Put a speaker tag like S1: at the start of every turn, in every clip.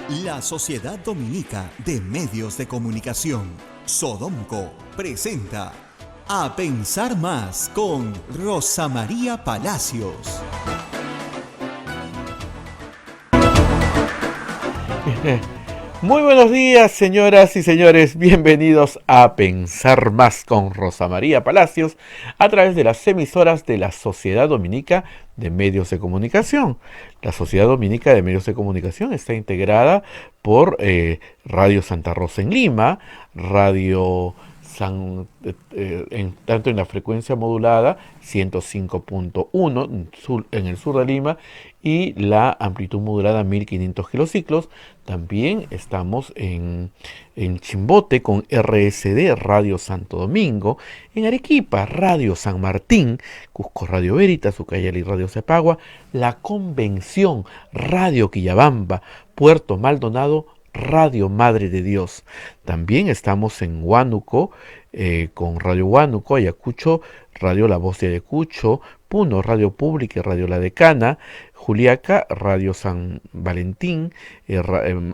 S1: La Sociedad Dominica de Medios de Comunicación, Sodomco, presenta A Pensar Más con Rosa María Palacios.
S2: Muy buenos días, señoras y señores, bienvenidos a Pensar Más con Rosa María Palacios a través de las emisoras de la Sociedad Dominica de Medios de Comunicación. La Sociedad Dominica de Medios de Comunicación está integrada por Radio Santa Rosa en Lima, Radio tanto en la frecuencia modulada 105.1 en el sur de Lima y la amplitud modulada 1500 kilociclos. También estamos en Chimbote con RSD Radio Santo Domingo, en Arequipa Radio San Martín, Cusco Radio Veritas, Ucayali Radio Cepagua, La Convención Radio Quillabamba, Puerto Maldonado Radio Madre de Dios. También estamos en Huánuco con Radio Huánuco, Ayacucho, Radio La Voz de Ayacucho, Puno, Radio Pública y Radio La Decana, Juliaca, Radio San Valentín,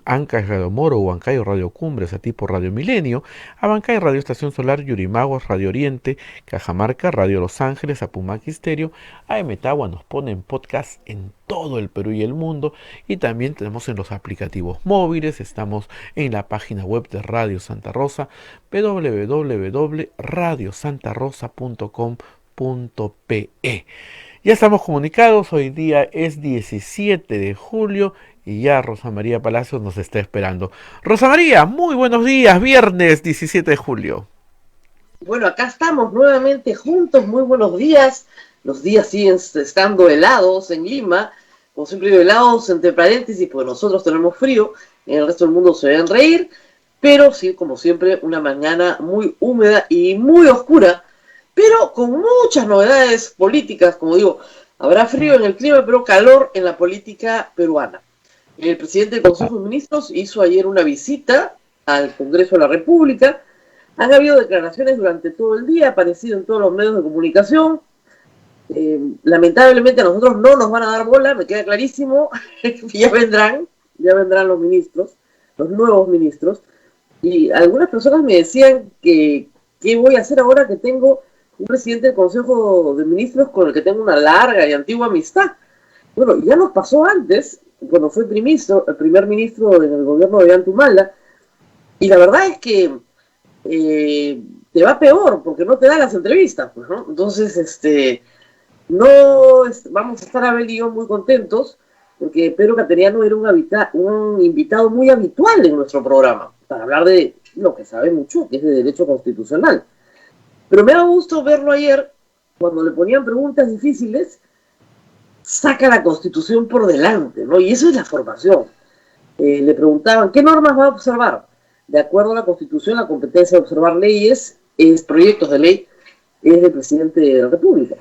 S2: Ancash, Radio Moro, Huancayo, Radio Cumbres, Atipo, Radio Milenio, Abancay, Radio Estación Solar, Yurimaguas, Radio Oriente, Cajamarca, Radio Los Ángeles, Apumac Stereo, AM Tagua nos pone en podcast en todo el Perú y el mundo, y también tenemos en los aplicativos móviles, estamos en la página web de Radio Santa Rosa, www.radiosantarosa.com.pe. Ya estamos comunicados, hoy día es 17 de julio y ya Rosa María Palacios nos está esperando. Rosa María, muy buenos días, viernes 17 de julio.
S3: Bueno, acá estamos nuevamente juntos, muy buenos días. Los días siguen estando helados en Lima, como siempre digo helados entre paréntesis, porque nosotros tenemos frío, en el resto del mundo se deben reír, pero sí, como siempre, una mañana muy húmeda y muy oscura, pero con muchas novedades políticas. Como digo, habrá frío en el clima, pero calor en la política peruana. El presidente del Consejo de Ministros hizo ayer una visita al Congreso de la República. Han habido declaraciones durante todo el día, ha aparecido en todos los medios de comunicación. Lamentablemente a nosotros no nos van a dar bola, me queda clarísimo. ya vendrán los ministros, los nuevos ministros. Y algunas personas me decían que ¿qué voy a hacer ahora que tengo un presidente del Consejo de Ministros con el que tengo una larga y antigua amistad? Bueno, ya nos pasó antes, cuando fue el primer ministro en el gobierno de Ollantumala, y la verdad es que te va peor, porque no te da las entrevistas, pues, ¿no? Entonces, vamos a estar Abel y yo muy contentos, porque Pedro Cateriano era un invitado muy habitual en nuestro programa, para hablar de lo que sabe mucho, que es de derecho constitucional. Pero me da gusto verlo ayer, cuando le ponían preguntas difíciles, saca la Constitución por delante, ¿no? Y eso es la formación. Le preguntaban, ¿qué normas va a observar? De acuerdo a la Constitución, la competencia de observar leyes, proyectos de ley, es del presidente de la República.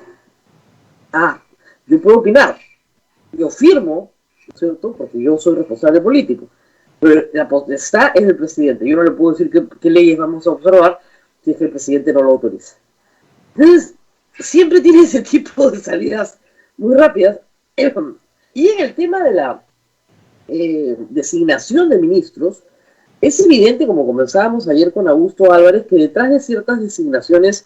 S3: Yo puedo opinar, yo firmo, ¿no es cierto?, porque yo soy responsable político, pero la potestad es del presidente. Yo no le puedo decir qué leyes vamos a observar si es que el presidente no lo autoriza. Entonces, siempre tiene ese tipo de salidas muy rápidas. Y en el tema de la designación de ministros, es evidente, como comenzábamos ayer con Augusto Álvarez, que detrás de ciertas designaciones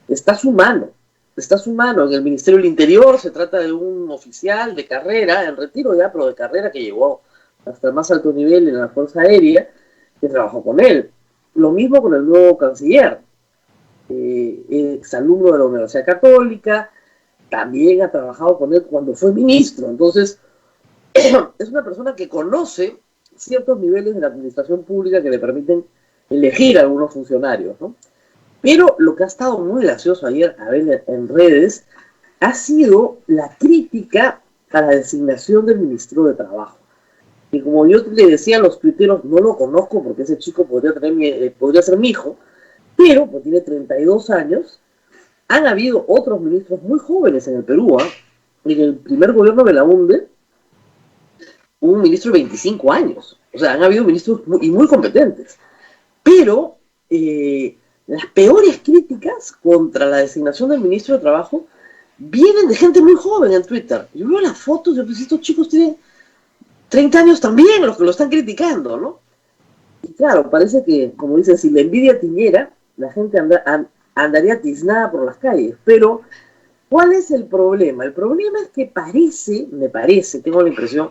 S3: está su mano. En el Ministerio del Interior se trata de un oficial de carrera, en retiro ya, pero de carrera, que llegó hasta el más alto nivel en la Fuerza Aérea, que trabajó con él. Lo mismo con el nuevo canciller, exalumno de la Universidad Católica, también ha trabajado con él cuando fue ministro. Entonces, es una persona que conoce ciertos niveles de la administración pública que le permiten elegir a algunos funcionarios, ¿no? Pero lo que ha estado muy gracioso ayer a ver en redes ha sido la crítica a la designación del ministro de Trabajo. Y como yo le decía a los tuiteros, no lo conozco porque ese chico podría ser mi hijo, pero pues tiene 32 años. Han habido otros ministros muy jóvenes en el Perú. En el primer gobierno de Belaúnde, un ministro de 25 años. O sea, han habido ministros muy competentes. Pero las peores críticas contra la designación del ministro de Trabajo vienen de gente muy joven en Twitter. Yo veo las fotos y pues estos chicos tienen 30 años también los que lo están criticando, ¿no? Y claro, parece que, como dicen, si la envidia tiñera, la gente andaría tiznada por las calles. Pero, ¿cuál es el problema? El problema es que me parece, tengo la impresión,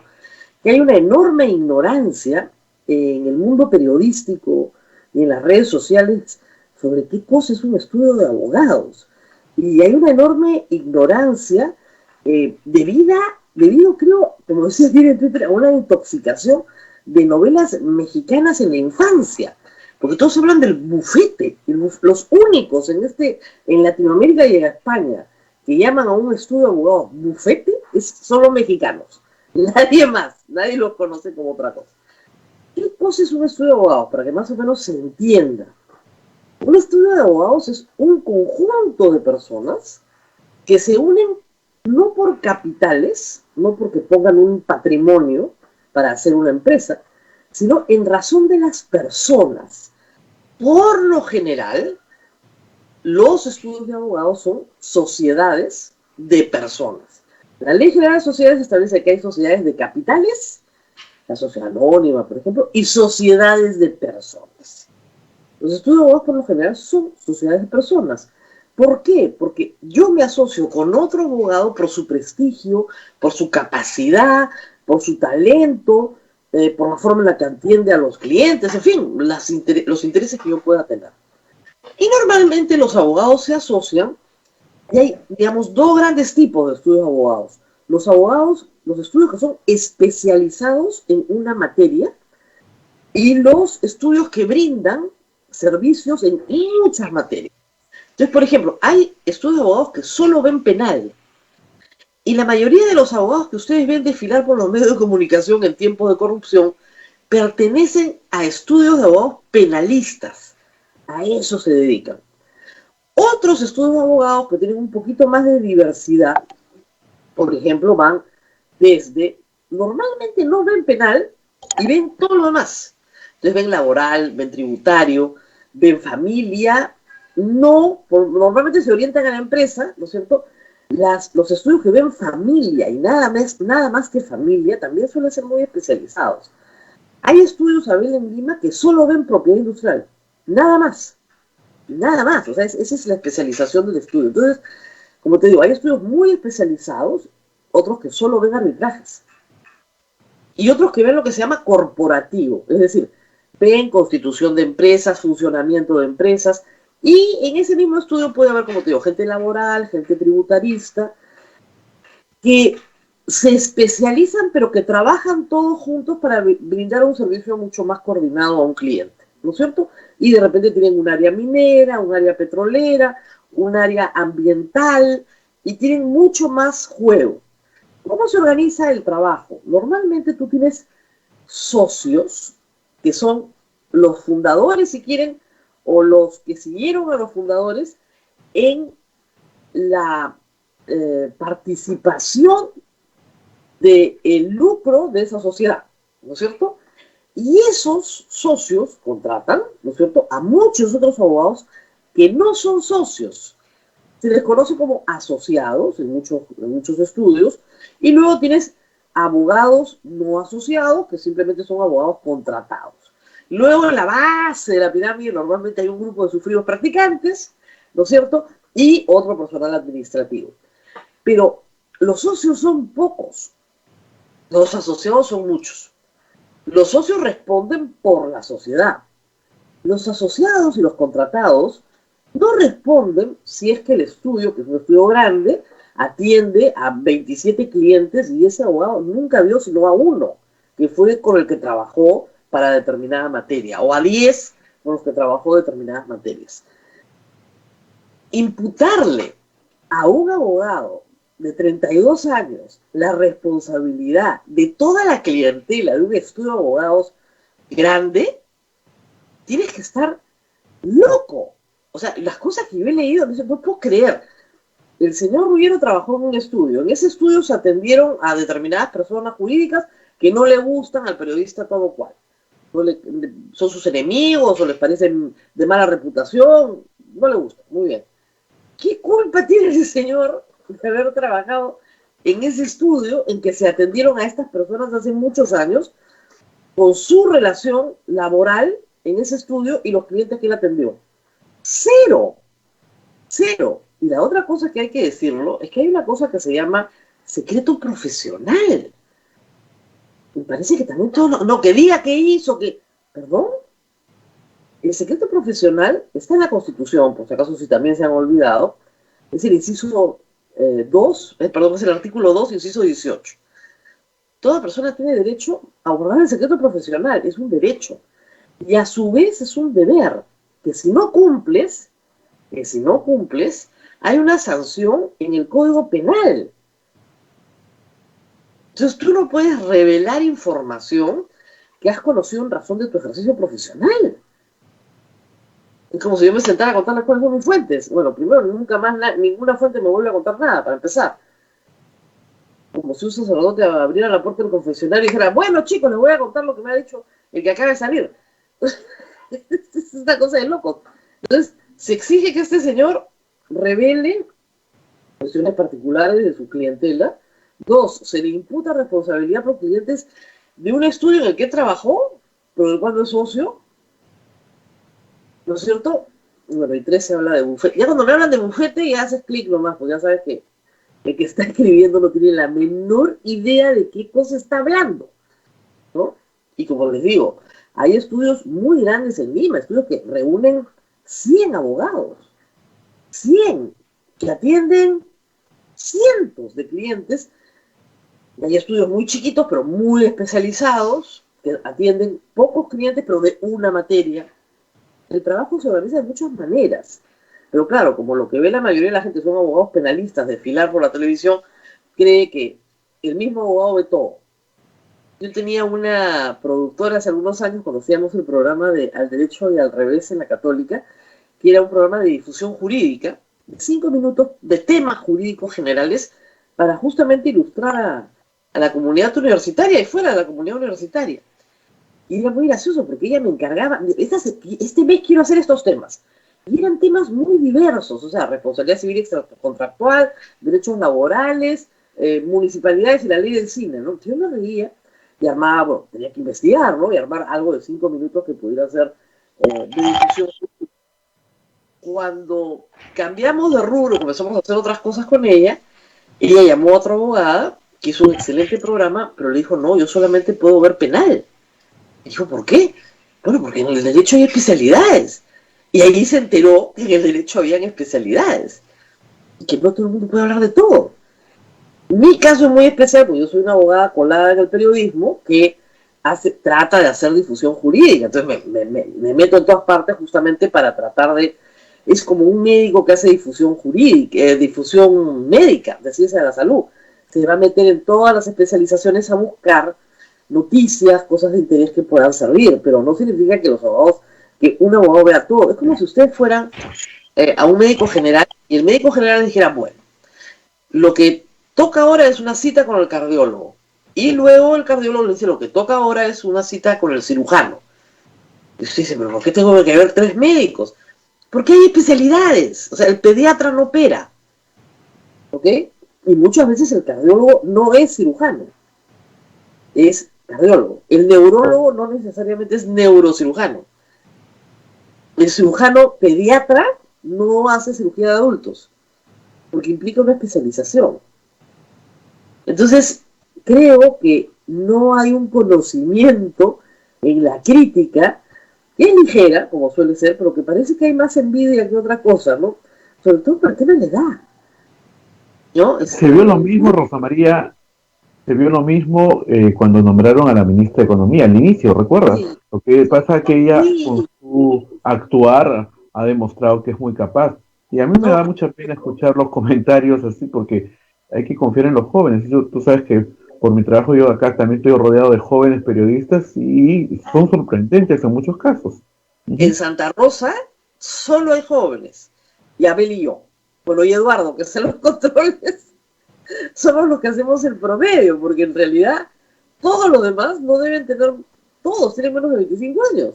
S3: que hay una enorme ignorancia en el mundo periodístico y en las redes sociales sobre qué cosa es un estudio de abogados. Y hay una enorme ignorancia debido, creo, como decía bien en Twitter, a una intoxicación de novelas mexicanas en la infancia. Porque todos hablan del bufete, los únicos en Latinoamérica y en España que llaman a un estudio de abogados bufete son los mexicanos. Nadie más, nadie los conoce como otra cosa. ¿Qué cosa es un estudio de abogados? Para que más o menos se entienda. Un estudio de abogados es un conjunto de personas que se unen no por capitales, no porque pongan un patrimonio para hacer una empresa, sino en razón de las personas. Por lo general, los estudios de abogados son sociedades de personas. La Ley General de Sociedades establece que hay sociedades de capitales, la sociedad anónima, por ejemplo, y sociedades de personas. Los estudios de abogados, por lo general, son sociedades de personas. ¿Por qué? Porque yo me asocio con otro abogado por su prestigio, por su capacidad, por su talento, por la forma en la que atiende a los clientes, en fin, los intereses que yo pueda tener. Y normalmente los abogados se asocian, y hay, digamos, dos grandes tipos de estudios de abogados. Los estudios que son especializados en una materia, y los estudios que brindan servicios en muchas materias. Entonces, por ejemplo, hay estudios de abogados que solo ven penal. Y la mayoría de los abogados que ustedes ven desfilar por los medios de comunicación en tiempos de corrupción pertenecen a estudios de abogados penalistas. A eso se dedican. Otros estudios de abogados que tienen un poquito más de diversidad, por ejemplo, van desde, normalmente no ven penal y ven todo lo demás. Entonces ven laboral, ven tributario, ven familia, normalmente se orientan a la empresa, ¿no es cierto? Los estudios que ven familia y nada más que familia también suelen ser muy especializados. Hay estudios, Abel, en Lima que solo ven propiedad industrial, nada más, o sea, esa es la especialización del estudio. Entonces, como te digo, hay estudios muy especializados, otros que solo ven arbitrajes, y otros que ven lo que se llama corporativo, es decir, ven constitución de empresas, funcionamiento de empresas, y en ese mismo estudio puede haber, como te digo, gente laboral, gente tributarista, que se especializan, pero que trabajan todos juntos para brindar un servicio mucho más coordinado a un cliente, ¿no es cierto? Y de repente tienen un área minera, un área petrolera, un área ambiental, y tienen mucho más juego. ¿Cómo se organiza el trabajo? Normalmente tú tienes socios, que son los fundadores, si quieren, o los que siguieron a los fundadores en la participación del lucro de esa sociedad, ¿no es cierto? Y esos socios contratan, ¿no es cierto?, a muchos otros abogados que no son socios. Se les conoce como asociados en muchos estudios, y luego tienes abogados no asociados, que simplemente son abogados contratados. Luego, en la base de la pirámide, normalmente hay un grupo de sufridos practicantes, ¿no es cierto?, y otro personal administrativo. Pero los socios son pocos, los asociados son muchos. Los socios responden por la sociedad. Los asociados y los contratados no responden si es que el estudio, que es un estudio grande, atiende a 27 clientes y ese abogado nunca vio sino a uno, que fue con el que trabajó para determinada materia, o a 10 con los que trabajó determinadas materias. Imputarle a un abogado de 32 años la responsabilidad de toda la clientela de un estudio de abogados grande, tienes que estar loco. O sea, las cosas que yo he leído, no puedo creer. El señor Ruggiero trabajó en un estudio. En ese estudio se atendieron a determinadas personas jurídicas que no le gustan al periodista todo cual. Son sus enemigos o les parecen de mala reputación. No le gusta. Muy bien. ¿Qué culpa tiene ese señor de haber trabajado en ese estudio en que se atendieron a estas personas hace muchos años con su relación laboral en ese estudio y los clientes que él atendió? Cero, cero. Y la otra cosa que hay que decirlo es que hay una cosa que se llama secreto profesional. Me parece que también todo, no, que diga qué hizo, que, perdón, el secreto profesional está en la Constitución, por si acaso si también se han olvidado, es el inciso 2, perdón, es el artículo 2, inciso 18. Toda persona tiene derecho a guardar el secreto profesional, es un derecho. Y a su vez es un deber, que si no cumples, hay una sanción en el Código Penal. Entonces tú no puedes revelar información que has conocido en razón de tu ejercicio profesional. Es como si yo me sentara a contarles cuáles son mis fuentes. Bueno, primero, nunca más ninguna fuente me vuelve a contar nada, para empezar. Como si un sacerdote abriera la puerta del confesionario y dijera, bueno chicos, les voy a contar lo que me ha dicho el que acaba de salir. Es una cosa de locos. Entonces, se exige que este señor revele cuestiones particulares de su clientela. 2, se le imputa responsabilidad por clientes de un estudio en el que trabajó, pero del cual no es socio, ¿no es cierto? Y bueno, y 3, se habla de bufete. Ya cuando me hablan de bufete ya haces clic nomás, pues ya sabes que el que está escribiendo no tiene la menor idea de qué cosa está hablando, ¿no? Y como les digo, hay estudios muy grandes en Lima, estudios que reúnen 100 abogados, 100, que atienden cientos de clientes. Y hay estudios muy chiquitos, pero muy especializados, que atienden pocos clientes, pero de una materia. El trabajo se organiza de muchas maneras. Pero claro, como lo que ve la mayoría de la gente son abogados penalistas desfilar por la televisión, cree que el mismo abogado ve todo. Yo tenía una productora hace algunos años, cuando hacíamos el programa de Al Derecho y al Revés en la Católica, que era un programa de difusión jurídica, de 5 minutos de temas jurídicos generales, para justamente ilustrar a la comunidad universitaria y fuera de la comunidad universitaria. Y era muy gracioso porque ella me encargaba, este mes quiero hacer estos temas. Y eran temas muy diversos, o sea, responsabilidad civil extracontractual, derechos laborales, municipalidades y la ley del cine, ¿no? Yo me reía y armaba, bueno, tenía que investigar, ¿no? Y armar algo de 5 minutos que pudiera ser de difusión. Cuando cambiamos de rubro, comenzamos a hacer otras cosas con ella llamó a otra abogada que hizo un excelente programa, pero le dijo, no, yo solamente puedo ver penal. Y dijo, ¿por qué? Bueno, porque en el derecho hay especialidades. Y ahí se enteró que en el derecho habían especialidades. Y que no todo el mundo puede hablar de todo. Mi caso es muy especial, porque yo soy una abogada colada en el periodismo que trata de hacer difusión jurídica. Entonces me meto en todas partes justamente para tratar de... Es como un médico que hace difusión jurídica, difusión médica, de ciencia de la salud. Se va a meter en todas las especializaciones a buscar noticias, cosas de interés que puedan servir, pero no significa que que un abogado vea todo. Es como si ustedes fueran a un médico general y el médico general dijera, bueno, lo que toca ahora es una cita con el cardiólogo. Y luego el cardiólogo le dice, lo que toca ahora es una cita con el cirujano. Y usted dice, pero ¿por qué tengo que ver 3 médicos? Porque hay especialidades. O sea, el pediatra no opera. ¿Ok? Y muchas veces el cardiólogo no es cirujano. Es cardiólogo. El neurólogo no necesariamente es neurocirujano. El cirujano pediatra no hace cirugía de adultos. Porque implica una especialización. Entonces, creo que no hay un conocimiento en la crítica que es ligera, como suele ser, pero que parece que hay más envidia que otra cosa, ¿no? Sobre todo por el tema de la edad, ¿no?
S2: Se vio lo mismo, Rosa María, se vio lo mismo cuando nombraron a la ministra de Economía, al inicio, ¿recuerdas?
S3: Sí.
S2: Lo que pasa es que ella,
S3: Sí.
S2: con su actuar, ha demostrado que es muy capaz. Y a mí me da mucha pena escuchar los comentarios así, porque hay que confiar en los jóvenes. Tú sabes que por mi trabajo yo acá también estoy rodeado de jóvenes periodistas y son sorprendentes en muchos casos.
S3: En Santa Rosa solo hay jóvenes, y Abel y yo, bueno, y Eduardo, que hace los controles, somos los que hacemos el promedio, porque en realidad todos los demás no deben tener, todos tienen menos de 25 años.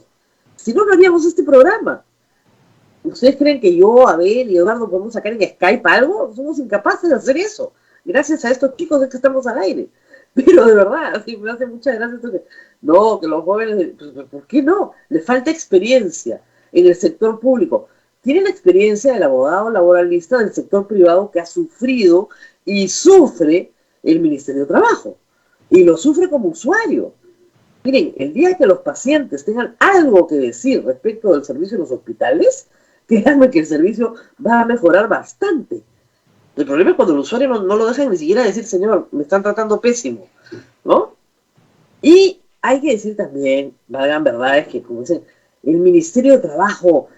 S3: Si no, no haríamos este programa. ¿Ustedes creen que yo, Abel y Eduardo podemos sacar en Skype algo? Somos incapaces de hacer eso. Gracias a estos chicos es que estamos al aire. Pero de verdad, así me hace mucha gracia esto que, no, que los jóvenes, pues, ¿por qué no? Les falta experiencia en el sector público. Tienen la experiencia del abogado laboralista del sector privado que ha sufrido y sufre el Ministerio de Trabajo. Y lo sufre como usuario. Miren, el día que los pacientes tengan algo que decir respecto del servicio en los hospitales, créanme que el servicio va a mejorar bastante. El problema es cuando el usuario no lo deja ni siquiera decir, señor, me están tratando pésimo, ¿no? Y hay que decir también, valgan verdades, que como dicen, el Ministerio de Trabajo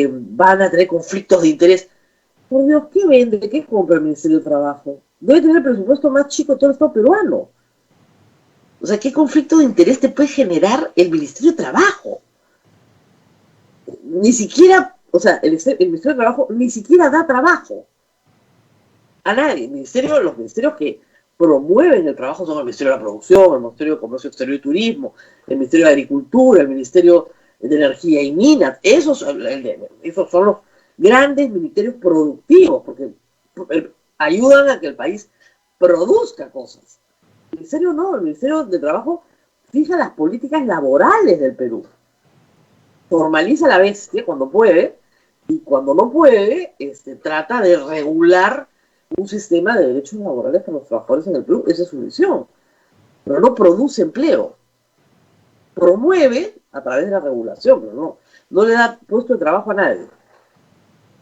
S3: van a tener conflictos de interés. Por Dios, ¿qué vende? ¿Qué compra el Ministerio de Trabajo? Debe tener el presupuesto más chico de todo el Estado peruano. O sea, ¿qué conflicto de interés te puede generar el Ministerio de Trabajo? Ni siquiera, o sea, el Ministerio de Trabajo ni siquiera da trabajo a nadie. Los ministerios que promueven el trabajo son el Ministerio de la Producción, el Ministerio de Comercio Exterior y Turismo, el Ministerio de Agricultura, el Ministerio de Energía y Minas. Esos son los grandes ministerios productivos, porque ayudan a que el país produzca cosas. El Ministerio no, el Ministerio de Trabajo fija las políticas laborales del Perú. Formaliza la bestia cuando puede, y cuando no puede, trata de regular un sistema de derechos laborales para los trabajadores en el Perú. Esa es su misión. Pero no produce empleo. Promueve a través de la regulación, pero no le da puesto de trabajo a nadie.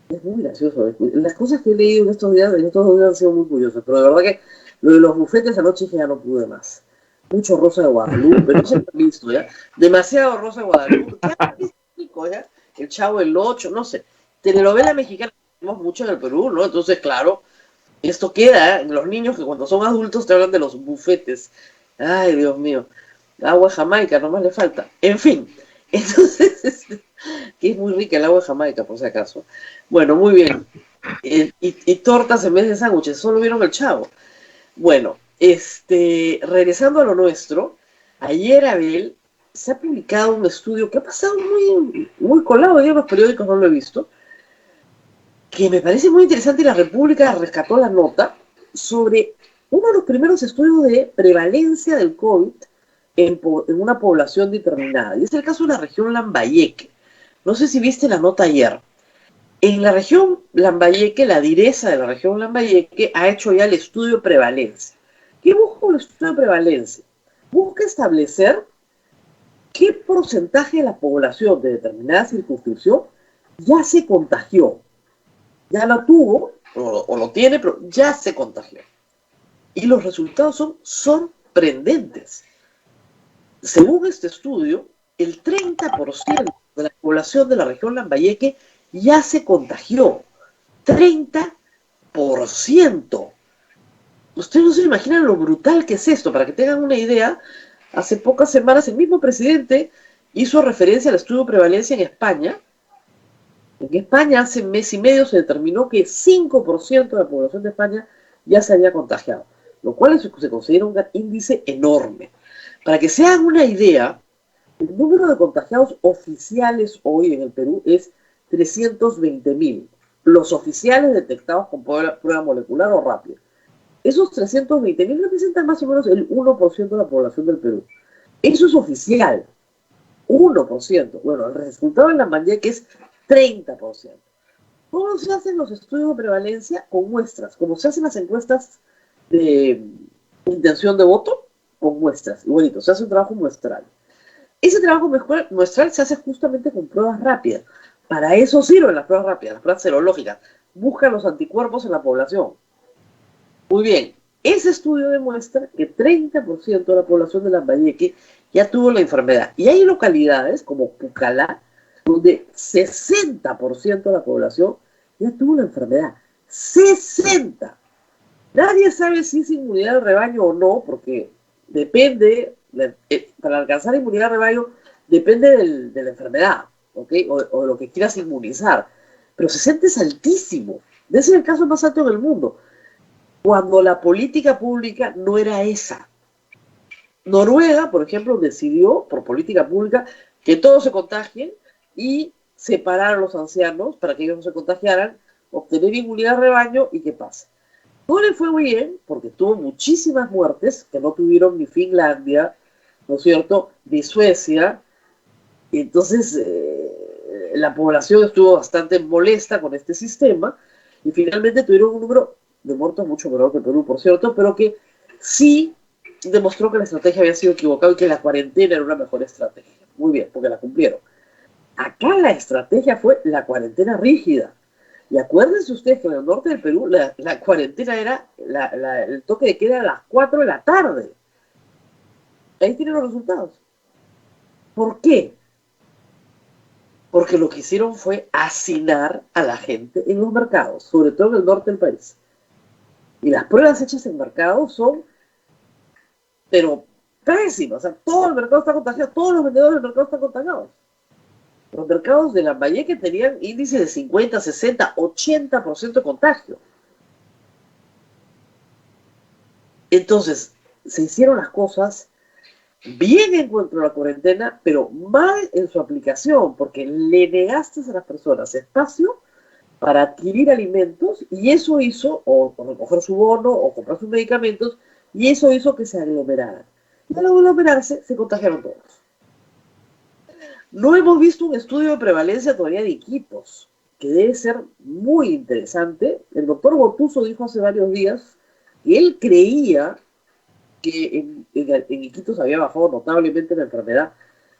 S3: Es muy gracioso. Las cosas que he leído en estos días han sido muy curiosas, pero de verdad que lo de los bufetes anoche ya no pude más. Mucho Rosa de Guadalupe, no se han visto, ¿ya? Demasiado Rosa de Guadalupe. ¿Ya? El Chavo del Ocho, no sé. Telenovela mexicana tenemos mucho en el Perú, ¿no? Entonces, claro, esto queda en los niños que cuando son adultos te hablan de los bufetes. Ay, Dios mío. Agua de Jamaica, nomás le falta. En fin, entonces, que es muy rica el agua de Jamaica, por si acaso. Bueno, muy bien. Y tortas en vez de sándwiches, solo vieron el Chavo. Bueno, regresando a lo nuestro, ayer, Abel, se ha publicado un estudio que ha pasado muy, muy colado en los periódicos, no lo he visto, que me parece muy interesante, y la República rescató la nota sobre uno de los primeros estudios de prevalencia del COVID en una población determinada. Y es el caso de la región Lambayeque. No sé si viste la nota ayer. En la región Lambayeque, la direza de la región Lambayeque ha hecho ya el estudio de prevalencia. ¿Qué busca el estudio de prevalencia? Busca establecer qué porcentaje de la población de determinada circunscripción ya se contagió. Ya lo tuvo, o lo tiene, pero ya se contagió. Y los resultados son sorprendentes. Según este estudio, el 30% de la población de la región Lambayeque ya se contagió. 30%. Ustedes no se imaginan lo brutal que es esto. Para que tengan una idea, hace pocas semanas el mismo presidente hizo referencia al estudio de prevalencia en España. En España hace mes y medio se determinó que 5% de la población de España ya se había contagiado, lo cual se considera un índice enorme. Para que se hagan una idea, el número de contagiados oficiales hoy en el Perú es 320.000. Los oficiales detectados con prueba molecular o rápida. Esos 320.000 representan más o menos el 1% de la población del Perú. Eso es oficial. 1%. Bueno, el resultado en Lambayeque es 30%. ¿Cómo se hacen los estudios de prevalencia? Con muestras. Como se hacen las encuestas de intención de voto, con muestras. Igualito, se hace un trabajo muestral. Ese trabajo muestral se hace justamente con pruebas rápidas. Para eso sirven las pruebas rápidas, las pruebas serológicas. Buscan los anticuerpos en la población. Muy bien, ese estudio demuestra que 30% de la población de Lambayeque ya tuvo la enfermedad. Y hay localidades como Pucallá, donde 60% de la población ya tuvo la enfermedad. 60%. Nadie sabe si es inmunidad de rebaño o no, porque depende, para alcanzar inmunidad de rebaño, depende de la enfermedad, ¿ok? O de lo que quieras inmunizar. Pero 60 es altísimo. Ese es el caso más alto en el mundo. Cuando la política pública no era esa. Noruega, por ejemplo, decidió, por política pública, que todos se contagien y separar a los ancianos para que ellos no se contagiaran, obtener inmunidad de rebaño y qué pasa. No le fue muy bien porque tuvo muchísimas muertes que no tuvieron ni Finlandia, ¿no es cierto?, ni Suecia. Y entonces la población estuvo bastante molesta con este sistema y finalmente tuvieron un número de muertos mucho menor que Perú, por cierto, pero que sí demostró que la estrategia había sido equivocada y que la cuarentena era una mejor estrategia. Muy bien, porque la cumplieron. Acá la estrategia fue la cuarentena rígida. Y acuérdense ustedes que en el norte del Perú la cuarentena era, el toque de queda a las 4 de la tarde. Ahí tienen los resultados. ¿Por qué? Porque lo que hicieron fue hacinar a la gente en los mercados, sobre todo en el norte del país. Y las pruebas hechas en mercados son, pero pésimas. O sea, todo el mercado está contagiado, todos los vendedores del mercado están contagiados. Los mercados de Lambayeque tenían índices de 50, 60, 80% de contagio. Entonces, se hicieron las cosas bien en cuanto a la cuarentena, pero mal en su aplicación, porque le negaste a las personas espacio para adquirir alimentos y eso hizo, o recoger su bono, o comprar sus medicamentos, y eso hizo que se aglomeraran. Y al aglomerarse, se contagiaron todos. No hemos visto un estudio de prevalencia todavía de Iquitos, que debe ser muy interesante. El doctor Botuso dijo hace varios días que él creía que en Iquitos había bajado notablemente la enfermedad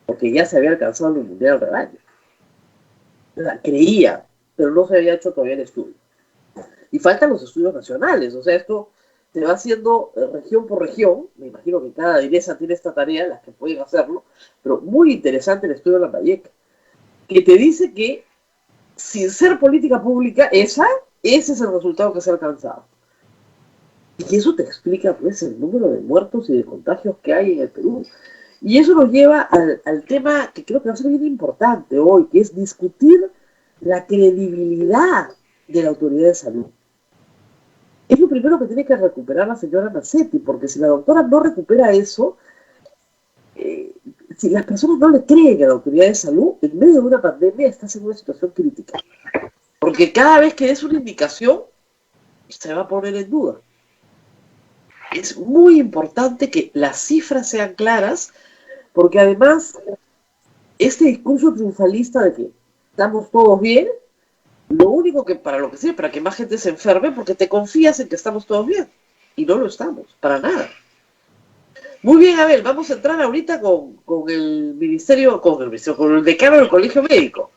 S3: porque ya se había alcanzado la inmunidad del rebaño. O sea, creía, pero no se había hecho todavía el estudio. Y faltan los estudios nacionales, o sea, esto se va haciendo región por región. Me imagino que cada direza tiene esta tarea, las que pueden hacerlo, pero muy interesante el estudio de Lambayeque, que te dice que sin ser política pública, ese es el resultado que se ha alcanzado. Y eso te explica pues el número de muertos y de contagios que hay en el Perú. Y eso nos lleva al tema que creo que va a ser bien importante hoy, que es discutir la credibilidad de la autoridad de salud. Es lo primero que tiene que recuperar la señora Macetti, porque si la doctora no recupera eso, si las personas no le creen a la autoridad de salud, en medio de una pandemia estás en una situación crítica. Porque cada vez que des una indicación, se va a poner en duda. Es muy importante que las cifras sean claras, porque además, este discurso triunfalista de que estamos todos bien, lo único que para lo que sirve, para que más gente se enferme, porque te confías en que estamos todos bien. Y no lo estamos, para nada. Muy bien, Abel, vamos a entrar ahorita con el con el decano del Colegio Médico.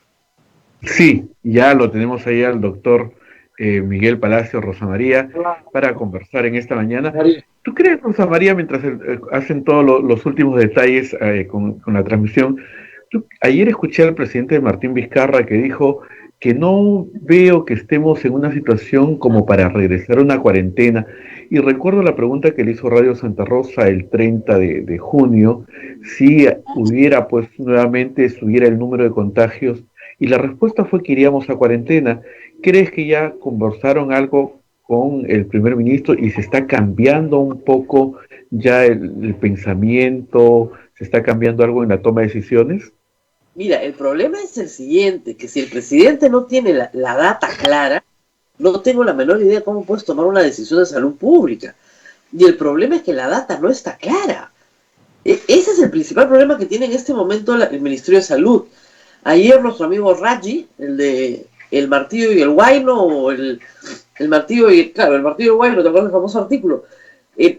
S2: Sí, ya lo tenemos ahí al doctor Miguel Palacio Rosa María para conversar en esta mañana. ¿Tú crees, Rosa María, mientras hacen todos los últimos detalles con la transmisión? Ayer escuché al presidente Martín Vizcarra que dijo que no veo que estemos en una situación como para regresar a una cuarentena. Y recuerdo la pregunta que le hizo Radio Santa Rosa el 30 de junio, si hubiera, pues nuevamente subiera el número de contagios, y la respuesta fue que iríamos a cuarentena. ¿Crees que ya conversaron algo con el primer ministro y se está cambiando un poco ya el pensamiento, se está cambiando algo en la toma de decisiones?
S3: Mira, el problema es el siguiente, que si el presidente no tiene la data clara, no tengo la menor idea cómo puedes tomar una decisión de salud pública. Y el problema es que la data no está clara. Ese es el principal problema que tiene en este momento el Ministerio de Salud. Ayer nuestro amigo Raji, el de El Martillo y el Huayno, o el Martillo y el Martillo y el Huayno, ¿te acuerdas del famoso artículo?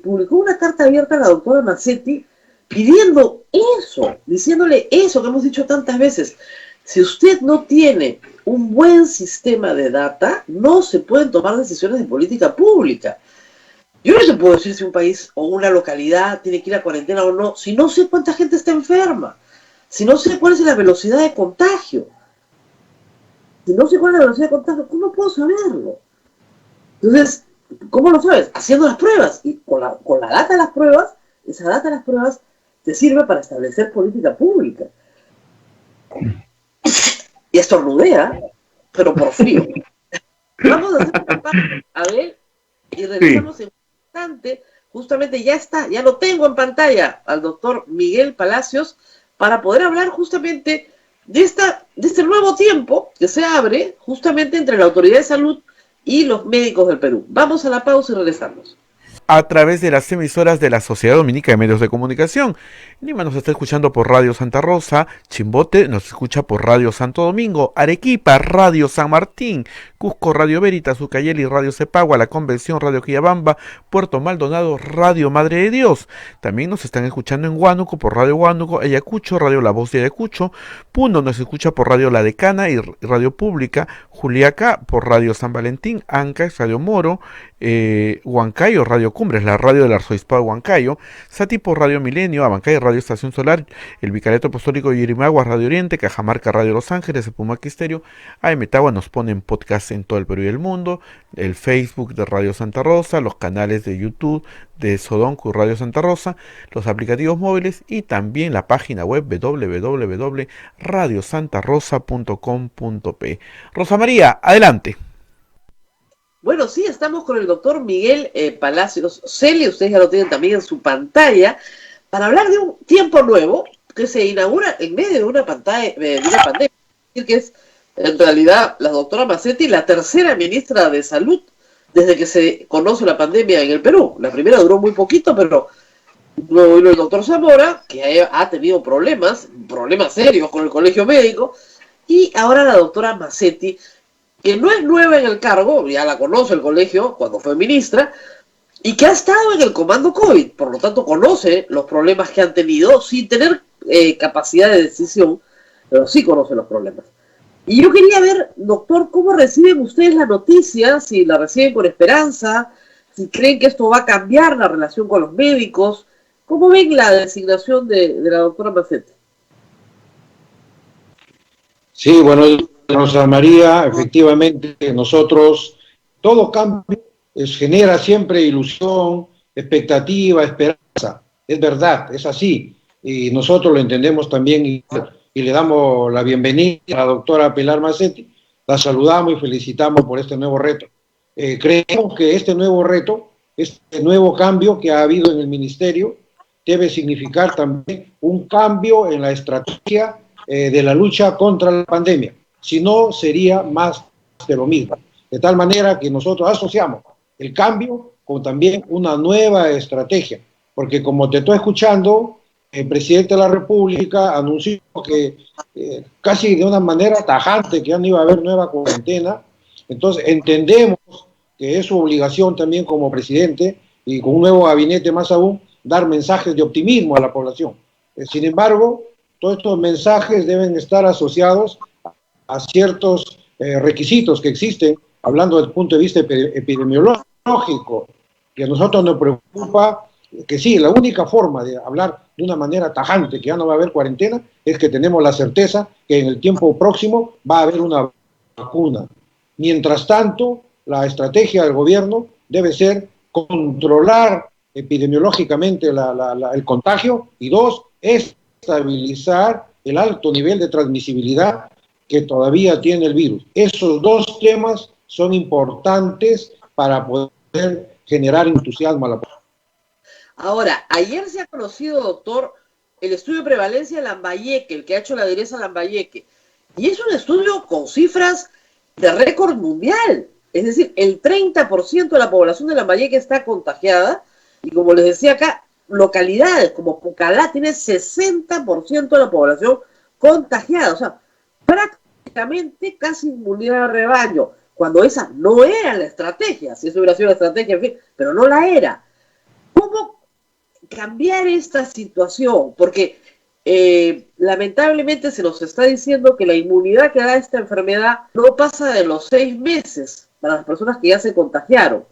S3: Publicó una carta abierta a la doctora Macetti pidiendo eso, diciéndole eso que hemos dicho tantas veces. Si usted no tiene un buen sistema de data, no se pueden tomar decisiones de política pública. Yo no te puedo decir si un país o una localidad tiene que ir a cuarentena o no, si no sé cuánta gente está enferma, si no sé cuál es la velocidad de contagio. Si no sé cuál es la velocidad de contagio, ¿cómo puedo saberlo? Entonces, ¿cómo lo sabes? Haciendo las pruebas. Y con la data de las pruebas, esa data de las pruebas te sirve para establecer política pública. Y estornudea, pero por frío. Vamos a hacer una pausa, a ver, y revisamos en un instante. Justamente ya lo tengo en pantalla al doctor Miguel Palacios para poder hablar justamente de este nuevo tiempo que se abre justamente entre la autoridad de salud y los médicos del Perú. Vamos a la pausa y regresamos.
S2: A través de las emisoras de la Sociedad Dominica de Medios de Comunicación. Lima nos está escuchando por Radio Santa Rosa, Chimbote nos escucha por Radio Santo Domingo, Arequipa, Radio San Martín, Cusco, Radio Veritas, Ucayeli, Radio Cepagua, La Convención, Radio Quillabamba, Puerto Maldonado, Radio Madre de Dios. También nos están escuchando en Huánuco por Radio Huánuco, Ayacucho, Radio La Voz de Ayacucho, Puno nos escucha por Radio La Decana y Radio Pública, Juliaca por Radio San Valentín, Ancash, Radio Moro, Huancayo, Radio Cumbres, la radio del Arzobispado de Huancayo, Sati por Radio Milenio, Abancay, Radio Estación Solar, el Vicariato Apostólico de Yirimagua, Radio Oriente, Cajamarca, Radio Los Ángeles, el Pumaquí Estéreo, AM Tagua nos ponen podcast en todo el Perú y el mundo, el Facebook de Radio Santa Rosa, los canales de YouTube de Sodonco y Radio Santa Rosa, los aplicativos móviles y también la página web www.radiosantarosa.com.p. Rosa María, adelante.
S3: Bueno, sí, estamos con el doctor Miguel Palacios Celi, ustedes ya lo tienen también en su pantalla, para hablar de un tiempo nuevo que se inaugura en medio de una pandemia. Es decir, que es en realidad la doctora Macetti, la tercera ministra de Salud desde que se conoce la pandemia en el Perú. La primera duró muy poquito, pero luego vino el doctor Zamora, que ha tenido problemas serios con el colegio médico, y ahora la doctora Macetti, que no es nueva en el cargo, ya la conoce el colegio cuando fue ministra, y que ha estado en el comando COVID, por lo tanto conoce los problemas que han tenido sin tener capacidad de decisión, pero sí conoce los problemas. Y yo quería ver, doctor, ¿cómo reciben ustedes la noticia? Si la reciben con esperanza, si creen que esto va a cambiar la relación con los médicos. ¿Cómo ven la designación de la doctora Macetti?
S4: Sí, bueno, Rosa María, efectivamente nosotros, todo cambio genera siempre ilusión, expectativa, esperanza. Es verdad, es así. Y nosotros lo entendemos también y le damos la bienvenida a la doctora Pilar Macetti. La saludamos y felicitamos por este nuevo reto. Creemos que este nuevo reto, este nuevo cambio que ha habido en el ministerio, debe significar también un cambio en la estrategia de la lucha contra la pandemia. Si no, sería más de lo mismo. De tal manera que nosotros asociamos el cambio con también una nueva estrategia. Porque como te estoy escuchando, el presidente de la República anunció que casi de una manera tajante que ya no iba a haber nueva cuarentena. Entonces entendemos que es su obligación también como presidente y con un nuevo gabinete más aún, dar mensajes de optimismo a la población. Sin embargo, todos estos mensajes deben estar asociados a ciertos requisitos que existen, hablando desde el punto de vista epidemiológico, que a nosotros nos preocupa que sí, la única forma de hablar de una manera tajante que ya no va a haber cuarentena es que tenemos la certeza que en el tiempo próximo va a haber una vacuna. Mientras tanto, la estrategia del gobierno debe ser controlar epidemiológicamente el contagio y dos, estabilizar el alto nivel de transmisibilidad que todavía tiene el virus. Esos dos temas son importantes para poder generar entusiasmo a la población.
S3: Ahora, ayer se ha conocido, doctor, el estudio de prevalencia de Lambayeque, el que ha hecho la direza Lambayeque, y es un estudio con cifras de récord mundial. Es decir, el 30% de la población de Lambayeque está contagiada, y como les decía acá, localidades como Pucallá tiene 60% de la población contagiada, o sea, prácticamente casi inmunidad de rebaño, cuando esa no era la estrategia, si eso hubiera sido la estrategia, en fin, pero no la era. ¿Cómo cambiar esta situación? Porque lamentablemente se nos está diciendo que la inmunidad que da esta enfermedad no pasa de los 6 meses para las personas que ya se contagiaron.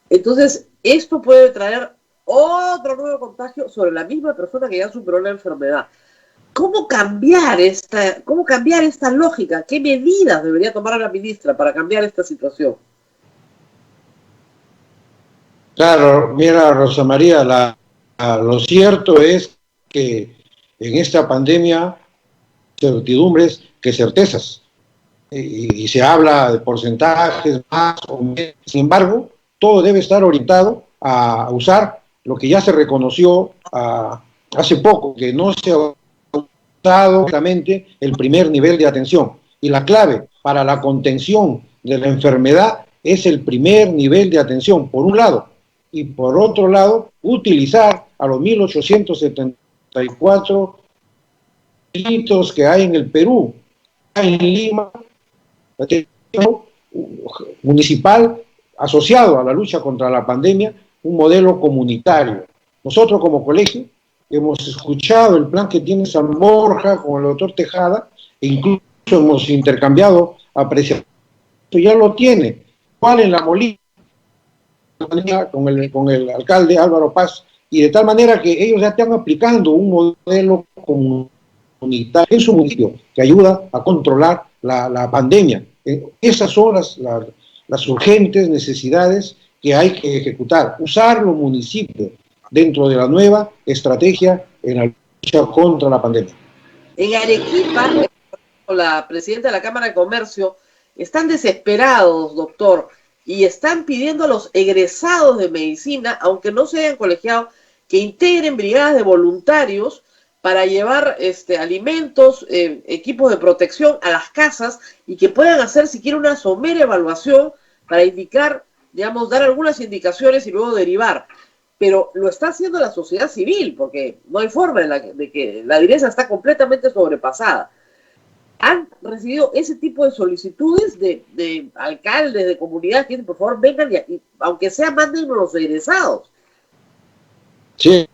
S3: Entonces, esto puede traer otro nuevo contagio sobre la misma persona que ya superó la enfermedad. ¿Cómo cambiar esta lógica? ¿Qué medidas debería tomar la ministra para cambiar esta situación?
S4: Claro, mira, Rosa María, lo cierto es que en esta pandemia, certidumbres que certezas. Y se habla de porcentajes más o menos. Sin embargo, todo debe estar orientado a usar lo que ya se reconoció hace poco, que no se ha usado claramente el primer nivel de atención. Y la clave para la contención de la enfermedad es el primer nivel de atención, por un lado, y por otro lado, utilizar a los 1874 delitos que hay en el Perú, en Lima, municipal asociado a la lucha contra la pandemia, un modelo comunitario. Nosotros como colegio hemos escuchado el plan que tiene San Borja con el doctor Tejada e incluso hemos intercambiado apreciaciones. Ya lo tiene. ¿Cuál en La Molina? Con el alcalde Álvaro Paz, y de tal manera que ellos ya están aplicando un modelo comunitario en su municipio que ayuda a controlar la pandemia. Esas son las urgentes necesidades que hay que ejecutar. Usar los municipios dentro de la nueva estrategia en la lucha contra la pandemia.
S3: En Arequipa, la presidenta de la Cámara de Comercio, están desesperados, doctor, y están pidiendo a los egresados de medicina, aunque no se hayan colegiado, que integren brigadas de voluntarios para llevar alimentos, equipos de protección a las casas y que puedan hacer siquiera una somera evaluación para indicar, digamos, dar algunas indicaciones y luego derivar. Pero lo está haciendo la sociedad civil, porque no hay forma de que la dirección está completamente sobrepasada. ¿Han recibido ese tipo de solicitudes de alcaldes, de comunidades que dicen, por favor, vengan y aunque sea, mándennos los egresados?
S4: Sí,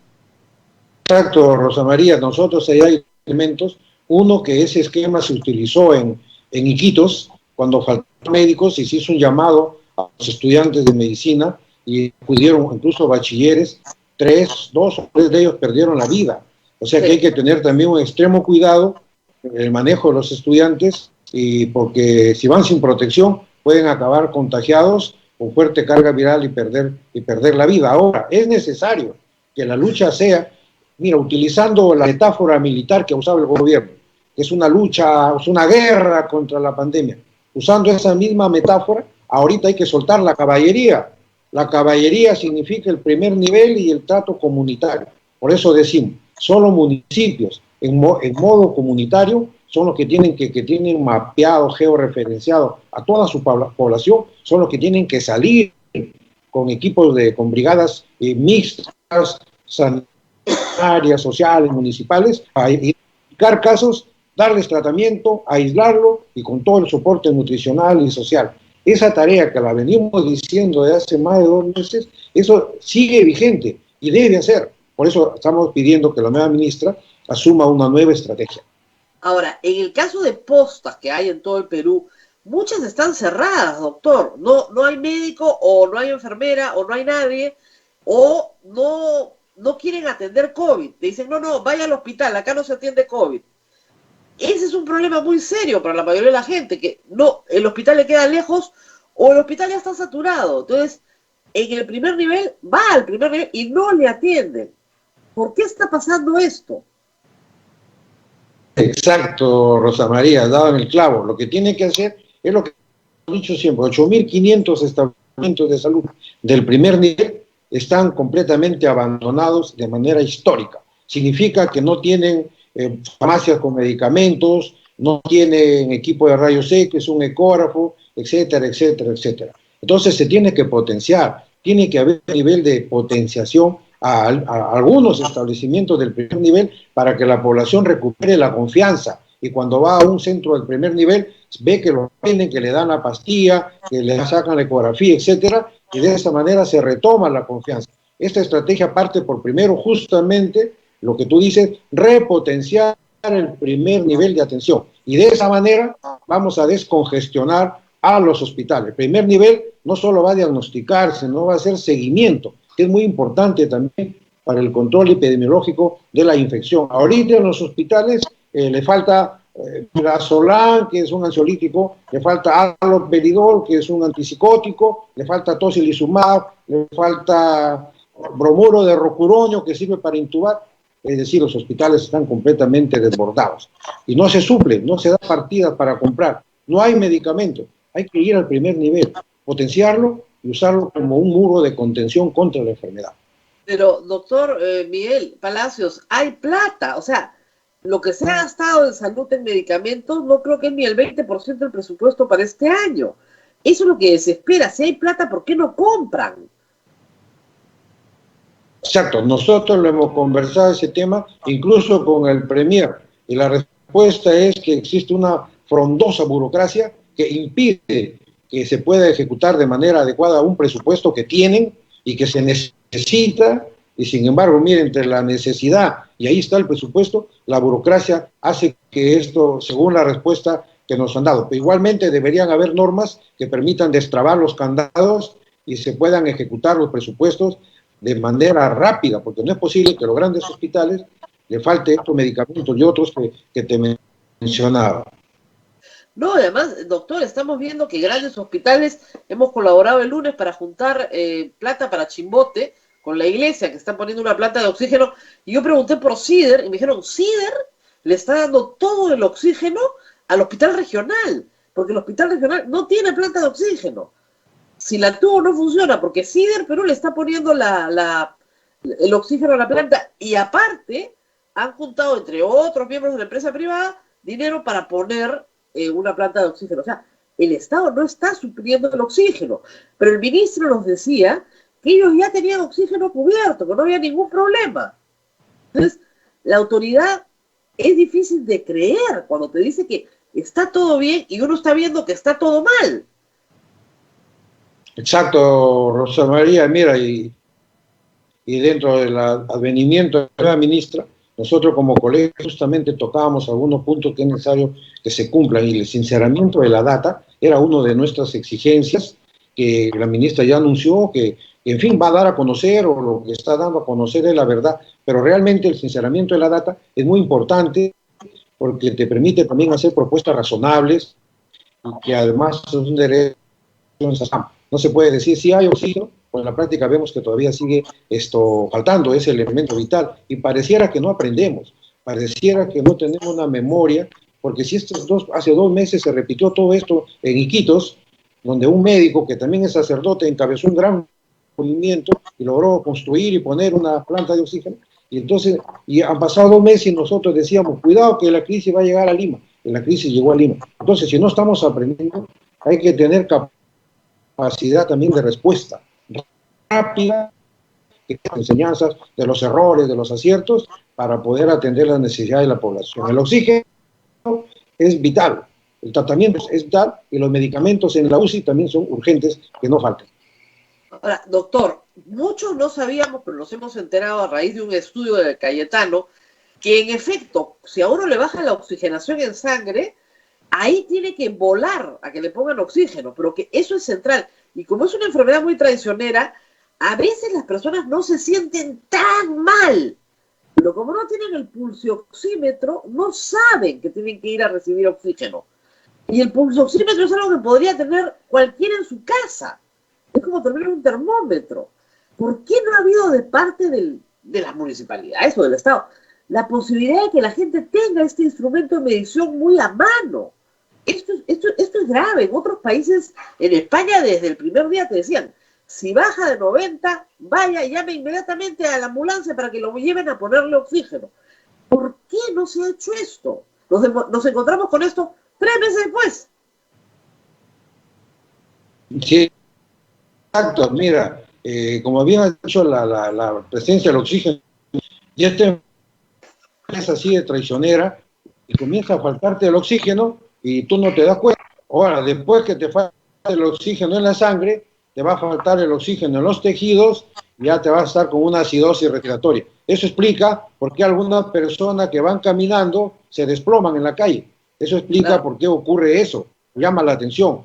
S4: exacto, Rosa María. Nosotros ahí hay elementos. Uno, que ese esquema se utilizó en Iquitos, cuando faltaron médicos y se hizo un llamado a los estudiantes de medicina y acudieron incluso bachilleres. 2 o 3 de ellos perdieron la vida. O sea que hay que tener también un extremo cuidado el manejo de los estudiantes, y porque si van sin protección pueden acabar contagiados con fuerte carga viral y perder la vida. Ahora, es necesario que la lucha sea, mira, utilizando la metáfora militar que usaba el gobierno, que es una lucha, es una guerra contra la pandemia. Usando esa misma metáfora, ahorita hay que soltar la caballería. La caballería significa el primer nivel y el trato comunitario. Por eso decimos, solo municipios en modo comunitario son los que tienen mapeado, georreferenciado a toda su población, son los que tienen que salir con equipos con brigadas mixtas, sanitarias, sociales, municipales, a identificar casos, darles tratamiento, aislarlo y con todo el soporte nutricional y social. Esa tarea que la venimos diciendo de hace más de 2 meses, eso sigue vigente y debe hacer. Por eso estamos pidiendo que la nueva ministra asuma una nueva estrategia.
S3: Ahora, en el caso de postas que hay en todo el Perú, muchas están cerradas, doctor. No hay médico, o no hay enfermera, o no hay nadie, o no quieren atender COVID. Te dicen, no, vaya al hospital, acá no se atiende COVID. Ese es un problema muy serio para la mayoría de la gente, que el hospital le queda lejos o el hospital ya está saturado. Entonces, en el primer nivel, va al primer nivel y no le atienden. ¿Por qué está pasando esto?
S4: Exacto, Rosa María, has dado en el clavo. Lo que tiene que hacer es lo que he dicho siempre, 8.500 establecimientos de salud del primer nivel están completamente abandonados de manera histórica. Significa que no tienen farmacias con medicamentos, no tienen equipo de rayos X, un ecógrafo, etcétera, etcétera, etcétera. Entonces se tiene que potenciar, tiene que haber un nivel de potenciación a algunos establecimientos del primer nivel para que la población recupere la confianza, y cuando va a un centro del primer nivel ve que lo atienden, que le dan la pastilla, que le sacan la ecografía, etcétera, y de esa manera se retoma la confianza. Esta estrategia parte por primero justamente lo que tú dices, repotenciar el primer nivel de atención, y de esa manera vamos a descongestionar a los hospitales. El primer nivel no solo va a diagnosticar, sino va a hacer seguimiento, que es muy importante también para el control epidemiológico de la infección. Ahorita en los hospitales le falta Midazolam, que es un ansiolítico, le falta haloperidol, que es un antipsicótico, le falta tocilizumab, le falta bromuro de rocuronio, que sirve para intubar. Es decir, los hospitales están completamente desbordados y no se suple, no se da partidas para comprar, no hay medicamentos. Hay que ir al primer nivel, potenciarlo y usarlo como un muro de contención contra la enfermedad.
S3: Pero, doctor Miguel Palacios, hay plata, o sea, lo que se ha gastado en salud en medicamentos no creo que es ni el 20% del presupuesto para este año. Eso es lo que desespera. Si hay plata, ¿por qué no compran?
S4: Exacto, nosotros lo hemos conversado ese tema, incluso con el Premier, y la respuesta es que existe una frondosa burocracia que impide que se pueda ejecutar de manera adecuada un presupuesto que tienen y que se necesita, y sin embargo, miren, entre la necesidad y ahí está el presupuesto, la burocracia hace que esto, según la respuesta que nos han dado, pero igualmente deberían haber normas que permitan destrabar los candados y se puedan ejecutar los presupuestos de manera rápida, porque no es posible que a los grandes hospitales le falte estos medicamentos y otros que te mencionaba.
S3: No, además, doctor, estamos viendo que grandes hospitales, hemos colaborado el lunes para juntar plata para Chimbote con la iglesia, que está poniendo una planta de oxígeno, y yo pregunté por CIDER, y me dijeron, CIDER le está dando todo el oxígeno al hospital regional, porque el hospital regional no tiene planta de oxígeno. Si la tubo no funciona, porque CIDER Perú le está poniendo el oxígeno a la planta, y aparte han juntado, entre otros miembros de la empresa privada, dinero para poner una planta de oxígeno. O sea, el Estado no está supliendo el oxígeno, pero el ministro nos decía que ellos ya tenían oxígeno cubierto, que no había ningún problema. Entonces, la autoridad es difícil de creer cuando te dice que está todo bien y uno está viendo que está todo mal.
S4: Exacto, Rosa María, mira, y dentro del advenimiento de la ministra, nosotros como colegios justamente tocábamos algunos puntos que es necesario que se cumplan, y el sinceramiento de la data era una de nuestras exigencias que la ministra ya anunció que, en fin, va a dar a conocer, o lo que está dando a conocer es la verdad, pero realmente el sinceramiento de la data es muy importante porque te permite también hacer propuestas razonables y que además es un derecho. No se puede decir si hay oxígeno, pues en la práctica vemos que todavía sigue faltando ese elemento vital, y pareciera que no aprendemos, pareciera que no tenemos una memoria, porque si hace 2 meses se repitió todo esto en Iquitos, donde un médico que también es sacerdote encabezó un gran movimiento y logró construir y poner una planta de oxígeno, y entonces han pasado 2 meses y nosotros decíamos, cuidado que la crisis va a llegar a Lima, y la crisis llegó a Lima. Entonces, si no estamos aprendiendo, hay que tener capacidad también de respuesta rápida, que enseñanzas de los errores, de los aciertos, para poder atender las necesidades de la población. El oxígeno es vital, el tratamiento es vital, y los medicamentos en la UCI también son urgentes, que no falten.
S3: Ahora, doctor, muchos no sabíamos, pero nos hemos enterado a raíz de un estudio de Cayetano, que en efecto, si a uno le baja la oxigenación en sangre, ahí tiene que volar a que le pongan oxígeno, pero que eso es central. Y como es una enfermedad muy traicionera, a veces las personas no se sienten tan mal, pero como no tienen el pulsioxímetro, no saben que tienen que ir a recibir oxígeno. Y el pulsioxímetro es algo que podría tener cualquiera en su casa. Es como tener un termómetro. ¿Por qué no ha habido de parte de las municipalidades o del Estado la posibilidad de que la gente tenga este instrumento de medición muy a mano? Esto es grave. En otros países, en España, desde el primer día te decían, si baja de 90, vaya y llame inmediatamente a la ambulancia para que lo lleven a ponerle oxígeno. ¿Por qué no se ha hecho esto? Nos encontramos con esto 3 meses después.
S4: Sí, exacto. Mira, como había dicho, la presencia del oxígeno, y esta es así de traicionera, y comienza a faltarte el oxígeno y tú no te das cuenta. Ahora, después que te falta el oxígeno en la sangre, te va a faltar el oxígeno en los tejidos, y ya te vas a estar con una acidosis respiratoria. Eso explica por qué algunas personas que van caminando se desploman en la calle. Eso explica por qué ocurre eso. Llama la atención.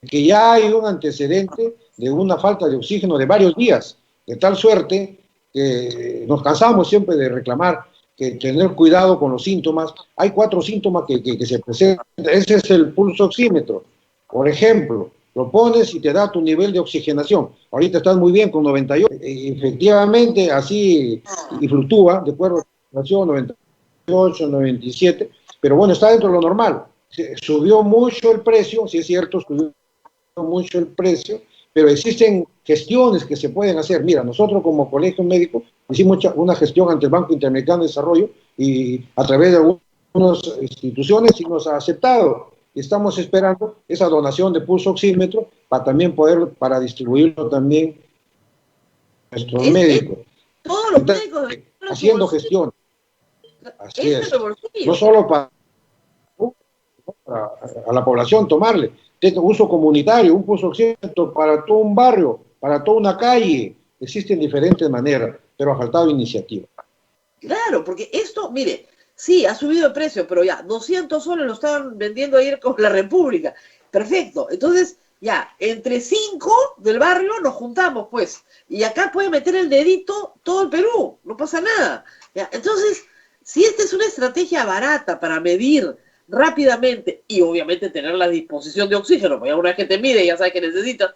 S4: Que ya hay un antecedente de una falta de oxígeno de varios días, de tal suerte que nos cansamos siempre de reclamar que tener cuidado con los síntomas. Hay 4 síntomas que se presentan. Ese es el pulsoxímetro. Por ejemplo, lo pones y te da tu nivel de oxigenación. Ahorita estás muy bien con 98. Efectivamente, así y fluctúa de acuerdo a la oxigenación, 98, 97. Pero bueno, está dentro de lo normal. Subió mucho el precio, sí es cierto, subió mucho el precio, pero existen gestiones que se pueden hacer. Mira, nosotros como colegio médico hicimos una gestión ante el Banco Interamericano de Desarrollo, y a través de algunas instituciones sí nos ha aceptado, y estamos esperando esa donación de pulso oxímetro para también para distribuirlo también a nuestros médicos.
S3: Todos los médicos
S4: haciendo gestión. Así es. No solo a la población tomarle. Uso comunitario, un pulso oxímetro para todo un barrio, para toda una calle. Existen diferentes maneras, pero ha faltado iniciativa.
S3: Claro, porque esto, mire, sí, ha subido de precio, pero ya, 200 soles lo estaban vendiendo ayer con la República. Perfecto. Entonces, ya, entre 5 del barrio nos juntamos, pues. Y acá puede meter el dedito todo el Perú, no pasa nada. Ya, entonces, si esta es una estrategia barata para medir rápidamente y obviamente tener la disposición de oxígeno, porque una vez que te mide ya sabes que necesitas,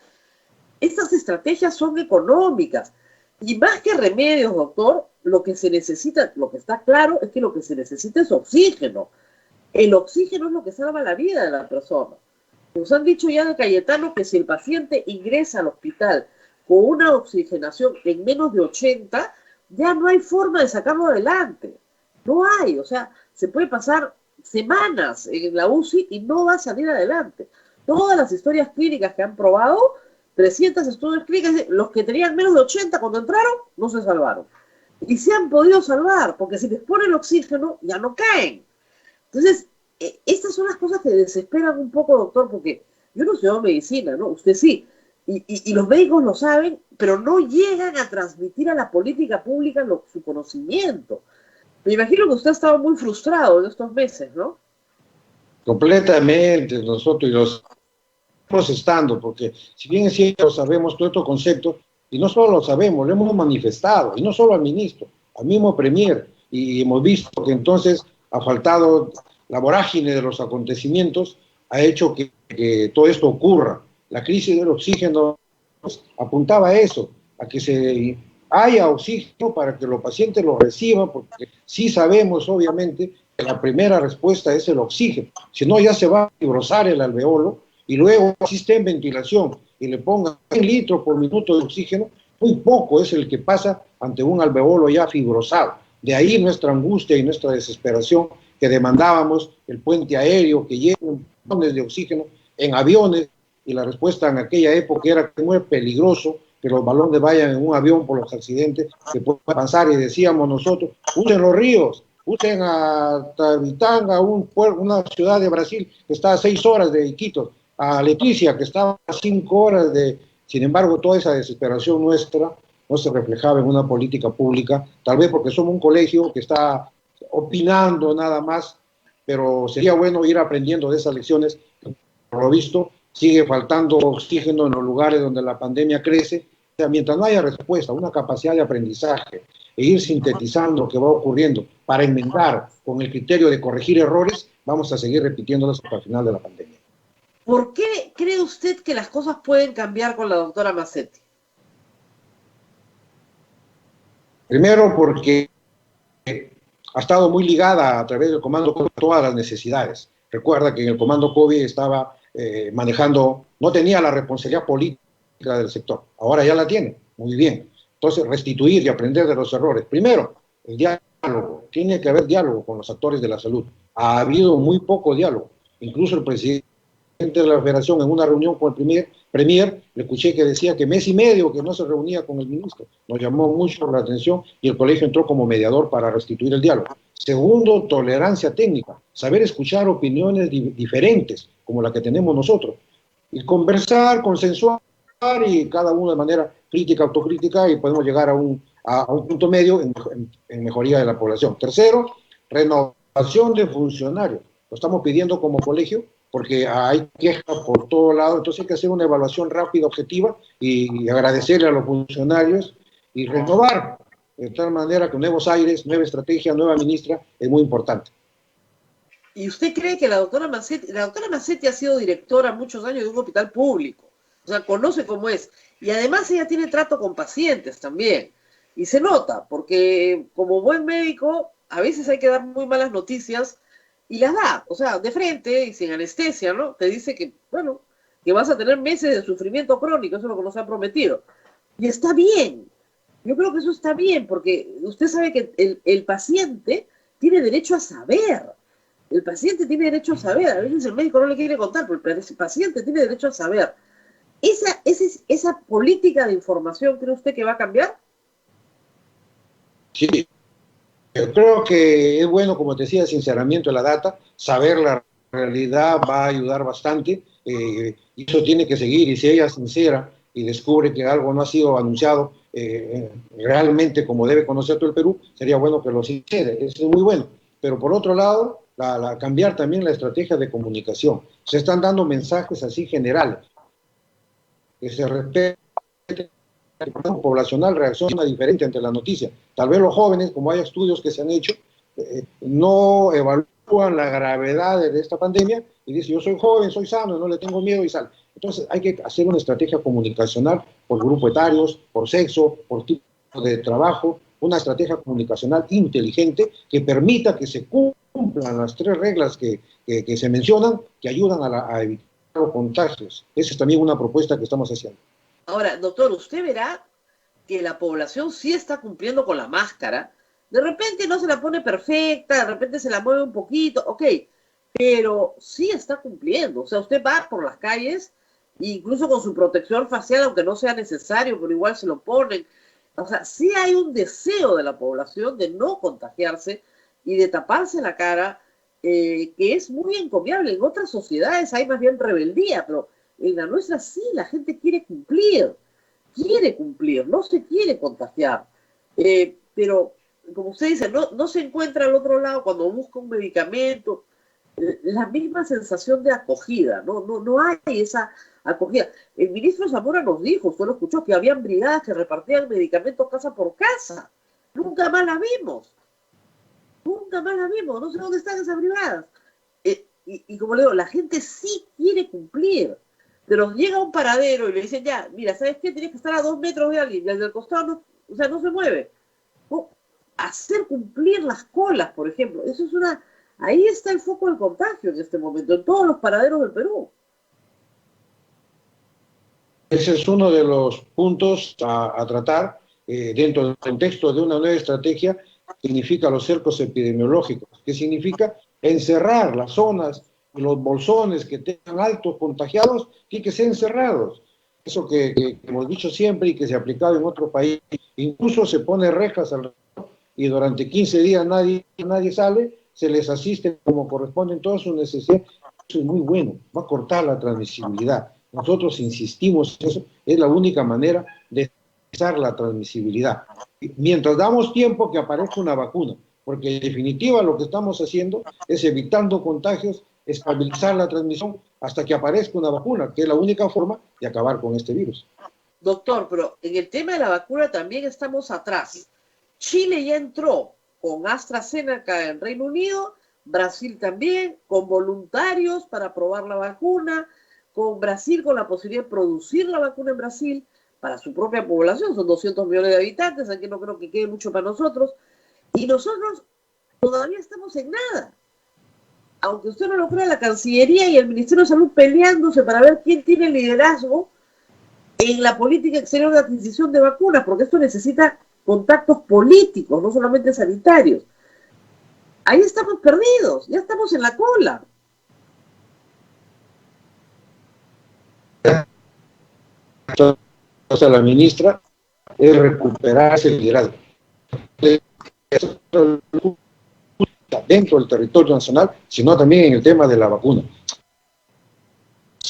S3: estas estrategias son económicas. Y más que remedios, doctor, lo que se necesita, lo que está claro es que lo que se necesita es oxígeno. El oxígeno es lo que salva la vida de la persona. Nos han dicho ya de Cayetano que si el paciente ingresa al hospital con una oxigenación en menos de 80, ya no hay forma de sacarlo adelante. No hay, o sea, se puede pasar semanas en la UCI y no va a salir adelante. Todas las historias clínicas que han probado, 300 estudios clínicos, los que tenían menos de 80 cuando entraron, no se salvaron. Y se han podido salvar, porque si les ponen oxígeno, ya no caen. Entonces, estas son las cosas que desesperan un poco, doctor, porque yo no estudio medicina, ¿no? Usted sí. Y los médicos lo saben, pero no llegan a transmitir a la política pública su conocimiento. Me imagino que usted ha estado muy frustrado en estos meses, ¿no?
S4: Completamente, nosotros y los estamos estando, porque si bien es cierto, sabemos todos estos conceptos, y no solo lo sabemos, lo hemos manifestado, y no solo al ministro, al mismo premier, y hemos visto que entonces ha faltado la vorágine de los acontecimientos, ha hecho que todo esto ocurra. La crisis del oxígeno apuntaba a eso, a que se haya oxígeno para que los pacientes lo reciban, porque sí sabemos, obviamente, que la primera respuesta es el oxígeno. Si no, ya se va a fibrosar el alveolo, y luego si está en ventilación y le pongan 100 litros por minuto de oxígeno, muy poco es el que pasa ante un alveolo ya fibrosado. De ahí nuestra angustia y nuestra desesperación, que demandábamos el puente aéreo, que lleven ballones de oxígeno en aviones, y la respuesta en aquella época era que no es peligroso que los balones vayan en un avión por los accidentes que pueden pasar, y decíamos nosotros, usen los ríos, usen a Tabitanga, una ciudad de Brasil que está a 6 horas de Iquitos, a Leticia, que estaba a 5 horas de... Sin embargo, toda esa desesperación nuestra no se reflejaba en una política pública, tal vez porque somos un colegio que está opinando nada más, pero sería bueno ir aprendiendo de esas lecciones. Por lo visto, sigue faltando oxígeno en los lugares donde la pandemia crece. O sea, mientras no haya respuesta, una capacidad de aprendizaje e ir sintetizando lo que va ocurriendo para enmendar con el criterio de corregir errores, vamos a seguir repitiéndolos hasta el final de la pandemia.
S3: ¿Por qué cree usted que las cosas pueden cambiar con la doctora Mazzetti?
S4: Primero, porque ha estado muy ligada a través del Comando COVID a todas las necesidades. Recuerda que en el Comando COVID estaba manejando, no tenía la responsabilidad política del sector, ahora ya la tiene, muy bien. Entonces, restituir y aprender de los errores. Primero, el diálogo, tiene que haber diálogo con los actores de la salud. Ha habido muy poco diálogo, incluso el presidente de la Federación en una reunión con el premier, le escuché que decía que mes y medio que no se reunía con el ministro. Nos llamó mucho la atención y el colegio entró como mediador para restituir el diálogo. Segundo, tolerancia técnica, saber escuchar opiniones diferentes, como la que tenemos nosotros, y conversar, consensuar, y cada uno de manera crítica, autocrítica, y podemos llegar a un punto medio en mejoría de la población. Tercero, renovación de funcionarios. Lo estamos pidiendo como colegio, porque hay quejas por todo lado, entonces hay que hacer una evaluación rápida, objetiva, y agradecerle a los funcionarios y renovar, de tal manera que nuevos aires, nueva estrategia, nueva ministra, es muy importante.
S3: ¿Y usted cree que la doctora Mazzetti ha sido directora muchos años de un hospital público? O sea, conoce cómo es. Y además ella tiene trato con pacientes también. Y se nota, porque como buen médico, a veces hay que dar muy malas noticias y las da, o sea, de frente y sin anestesia, ¿no? Te dice que, bueno, que vas a tener meses de sufrimiento crónico, eso es lo que nos han prometido. Y está bien, yo creo que eso está bien, porque usted sabe que el paciente tiene derecho a saber. El paciente tiene derecho a saber, a veces el médico no le quiere contar, pero el paciente tiene derecho a saber. ¿Esa política de información cree usted que va a cambiar?
S4: Sí, yo creo que es bueno, como te decía, sinceramiento de la data, saber la realidad va a ayudar bastante, y eso tiene que seguir, y si ella es sincera y descubre que algo no ha sido anunciado realmente como debe conocer todo el Perú, sería bueno que lo hiciera, eso es muy bueno. Pero por otro lado, cambiar también la estrategia de comunicación. Se están dando mensajes así generales, que se respete, el programa poblacional reacciona diferente ante la noticia. Tal vez los jóvenes, como hay estudios que se han hecho, no evalúan la gravedad de esta pandemia y dicen, yo soy joven, soy sano, no le tengo miedo y sal. Entonces hay que hacer una estrategia comunicacional por grupo etarios, por sexo, por tipo de trabajo, una estrategia comunicacional inteligente que permita que se cumplan las 3 reglas que se mencionan, que ayudan a evitar los contagios. Esa es también una propuesta que estamos haciendo.
S3: Ahora, doctor, usted verá que la población sí está cumpliendo con la máscara. De repente no se la pone perfecta, de repente se la mueve un poquito, ok, pero sí está cumpliendo. O sea, usted va por las calles, incluso con su protección facial, aunque no sea necesario, pero igual se lo ponen. O sea, sí hay un deseo de la población de no contagiarse y de taparse la cara, que es muy encomiable. En otras sociedades hay más bien rebeldía, pero en la nuestra sí, la gente quiere cumplir, no se quiere contagiar. Pero, como usted dice, no se encuentra al otro lado cuando busca un medicamento, la misma sensación de acogida, no hay esa acogida. El ministro Zamora nos dijo, usted lo escuchó, que habían brigadas que repartían medicamentos casa por casa. Nunca más la vimos, no sé dónde están esas brigadas. Y como le digo, la gente sí quiere cumplir, pero llega a un paradero y le dicen, ya, mira, ¿sabes qué? Tienes que estar a 2 metros de alguien, desde el costado, no se mueve. No, hacer cumplir las colas, por ejemplo, ahí está el foco del contagio en este momento, en todos los paraderos del Perú.
S4: Ese es uno de los puntos a tratar dentro del contexto de una nueva estrategia. Significa los cercos epidemiológicos, que significa encerrar las zonas y los bolsones que tengan altos contagiados, tienen que ser encerrados. Eso que hemos dicho siempre y que se ha aplicado en otro país. Incluso se pone rejas alrededor y durante 15 días nadie sale, se les asiste como corresponde en todas sus necesidades. Eso es muy bueno, va a cortar la transmisibilidad. Nosotros insistimos en eso, es la única manera de cesar la transmisibilidad. Mientras damos tiempo que aparezca una vacuna, porque en definitiva lo que estamos haciendo es evitando contagios, estabilizar la transmisión hasta que aparezca una vacuna, que es la única forma de acabar con este virus.
S3: Doctor, pero en el tema de la vacuna también estamos atrás. Chile ya entró con AstraZeneca en Reino Unido, Brasil también, con voluntarios para probar la vacuna, con Brasil con la posibilidad de producir la vacuna en Brasil para su propia población, son 200 millones de habitantes, aquí no creo que quede mucho para nosotros, y nosotros todavía estamos en nada. Aunque usted no lo crea, la Cancillería y el Ministerio de Salud peleándose para ver quién tiene el liderazgo en la política exterior de adquisición de vacunas, porque esto necesita contactos políticos, no solamente sanitarios. Ahí estamos perdidos, ya estamos en la cola.
S4: A la ministra es recuperar ese liderazgo dentro del territorio nacional, sino también en el tema de la vacuna.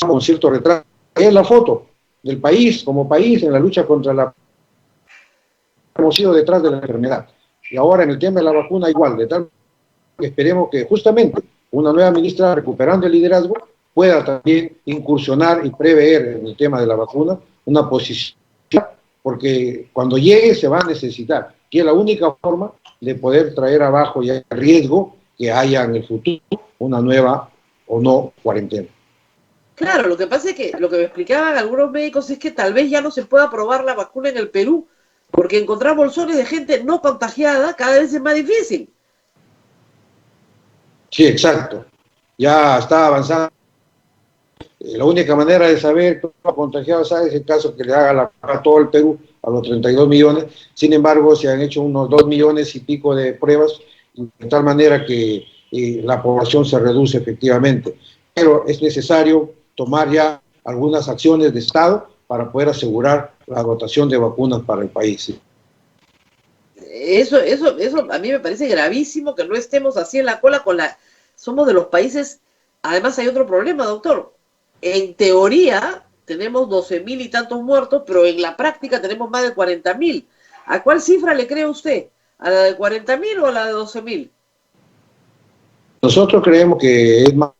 S4: Con cierto retraso, es la foto del país como país en la lucha contra la... Hemos ido detrás de la enfermedad. Y ahora en el tema de la vacuna igual, de tal que esperemos que justamente una nueva ministra recuperando el liderazgo pueda también incursionar y prever en el tema de la vacuna una posición, porque cuando llegue se va a necesitar, y es la única forma de poder traer abajo ya el riesgo que haya en el futuro una nueva o no cuarentena.
S3: Claro, lo que pasa es que lo que me explicaban algunos médicos es que tal vez ya no se pueda probar la vacuna en el Perú, porque encontrar bolsones de gente no contagiada cada vez es más difícil.
S4: Sí, exacto. Ya está avanzando. La única manera de saber que está contagiado es el caso que le haga la prueba a todo el Perú, a los 32 millones. Sin embargo, se han hecho unos 2 millones y pico de pruebas, de tal manera que la población se reduce efectivamente. Pero es necesario tomar ya algunas acciones de Estado para poder asegurar la dotación de vacunas para el país. ¿Sí?
S3: Eso a mí me parece gravísimo que no estemos así en la cola con la... Somos de los países... Además hay otro problema, doctor. En teoría tenemos 12.000 y tantos muertos, pero en la práctica tenemos más de 40.000. ¿A cuál cifra le cree usted? ¿A la de 40.000 o a la de 12.000?
S4: Nosotros creemos que es más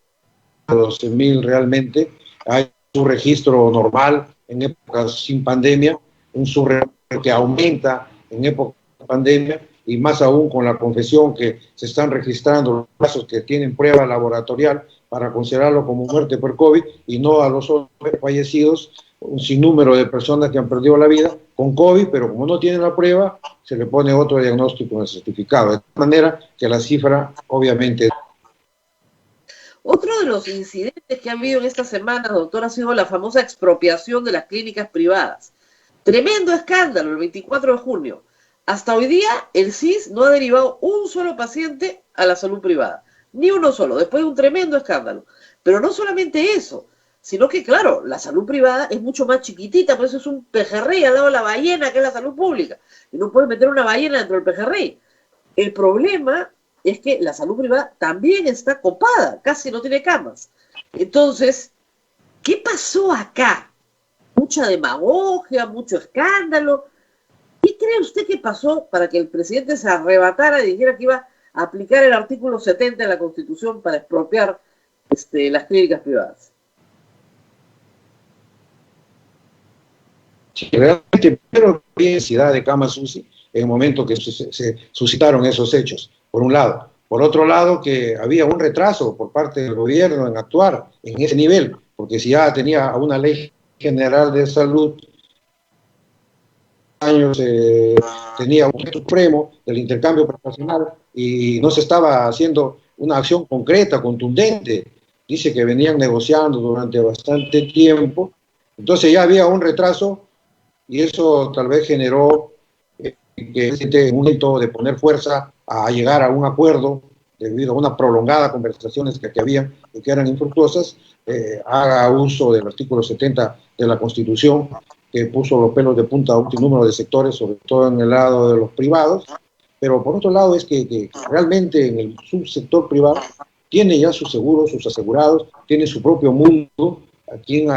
S4: de 12.000 realmente. Hay un registro normal en épocas sin pandemia, un subregistro que aumenta en épocas de pandemia, y más aún con la confesión que se están registrando los casos que tienen prueba laboratorial para considerarlo como muerte por COVID y no a los otros fallecidos, un sinnúmero de personas que han perdido la vida con COVID, pero como no tienen la prueba, se le pone otro diagnóstico en el certificado. De tal manera que la cifra, obviamente...
S3: Otro de los incidentes que han habido en esta semana, doctor, ha sido la famosa expropiación de las clínicas privadas. Tremendo escándalo el 24 de junio. Hasta hoy día, el CIS no ha derivado un solo paciente a la salud privada. Ni uno solo, después de un tremendo escándalo. Pero no solamente eso, sino que, claro, la salud privada es mucho más chiquitita, por eso es un pejerrey al lado de la ballena, que es la salud pública. Y no puedes meter una ballena dentro del pejerrey. El problema es que la salud privada también está copada, casi no tiene camas. Entonces, ¿qué pasó acá? Mucha demagogia, mucho escándalo. ¿Qué cree usted que pasó para que el presidente se arrebatara y dijera que iba a aplicar el artículo 70 de la Constitución para expropiar las clínicas privadas?
S4: Sí, realmente, pero había necesidad de camas UCI en el momento que se suscitaron esos hechos, por un lado. Por otro lado, que había un retraso por parte del gobierno en actuar en ese nivel, porque si ya tenía una ley general de salud, años tenía un supremo del intercambio profesional y no se estaba haciendo una acción concreta, contundente. Dice que venían negociando durante bastante tiempo, entonces ya había un retraso y eso tal vez generó que un momento de poner fuerza a llegar a un acuerdo debido a una prolongada conversaciones que habían y que eran infructuosas, haga uso del artículo 70 de la Constitución, que puso los pelos de punta a un número de sectores, sobre todo en el lado de los privados, pero por otro lado es que realmente en el subsector privado tiene ya sus seguros, sus asegurados, tiene su propio mundo a quien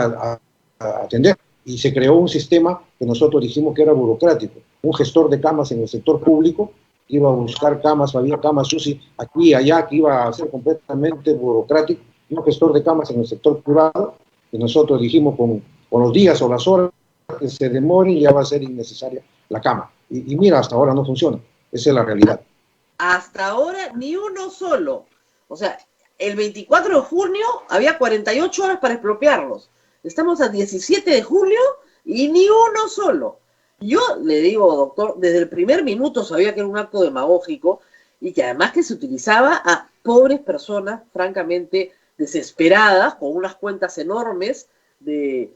S4: atender, y se creó un sistema que nosotros dijimos que era burocrático, un gestor de camas en el sector público, iba a buscar camas, había camas UCI aquí y allá, que iba a ser completamente burocrático, y un gestor de camas en el sector privado, que nosotros dijimos con los días o las horas que se demoren ya va a ser innecesaria la cama. Y mira, hasta ahora no funciona, esa es la realidad.
S3: Hasta ahora ni uno solo. O sea, el 24 de junio había 48 horas para expropiarlos. Estamos a 17 de julio y ni uno solo. Yo le digo, doctor, desde el primer minuto sabía que era un acto demagógico y que además que se utilizaba a pobres personas francamente desesperadas, con unas cuentas enormes de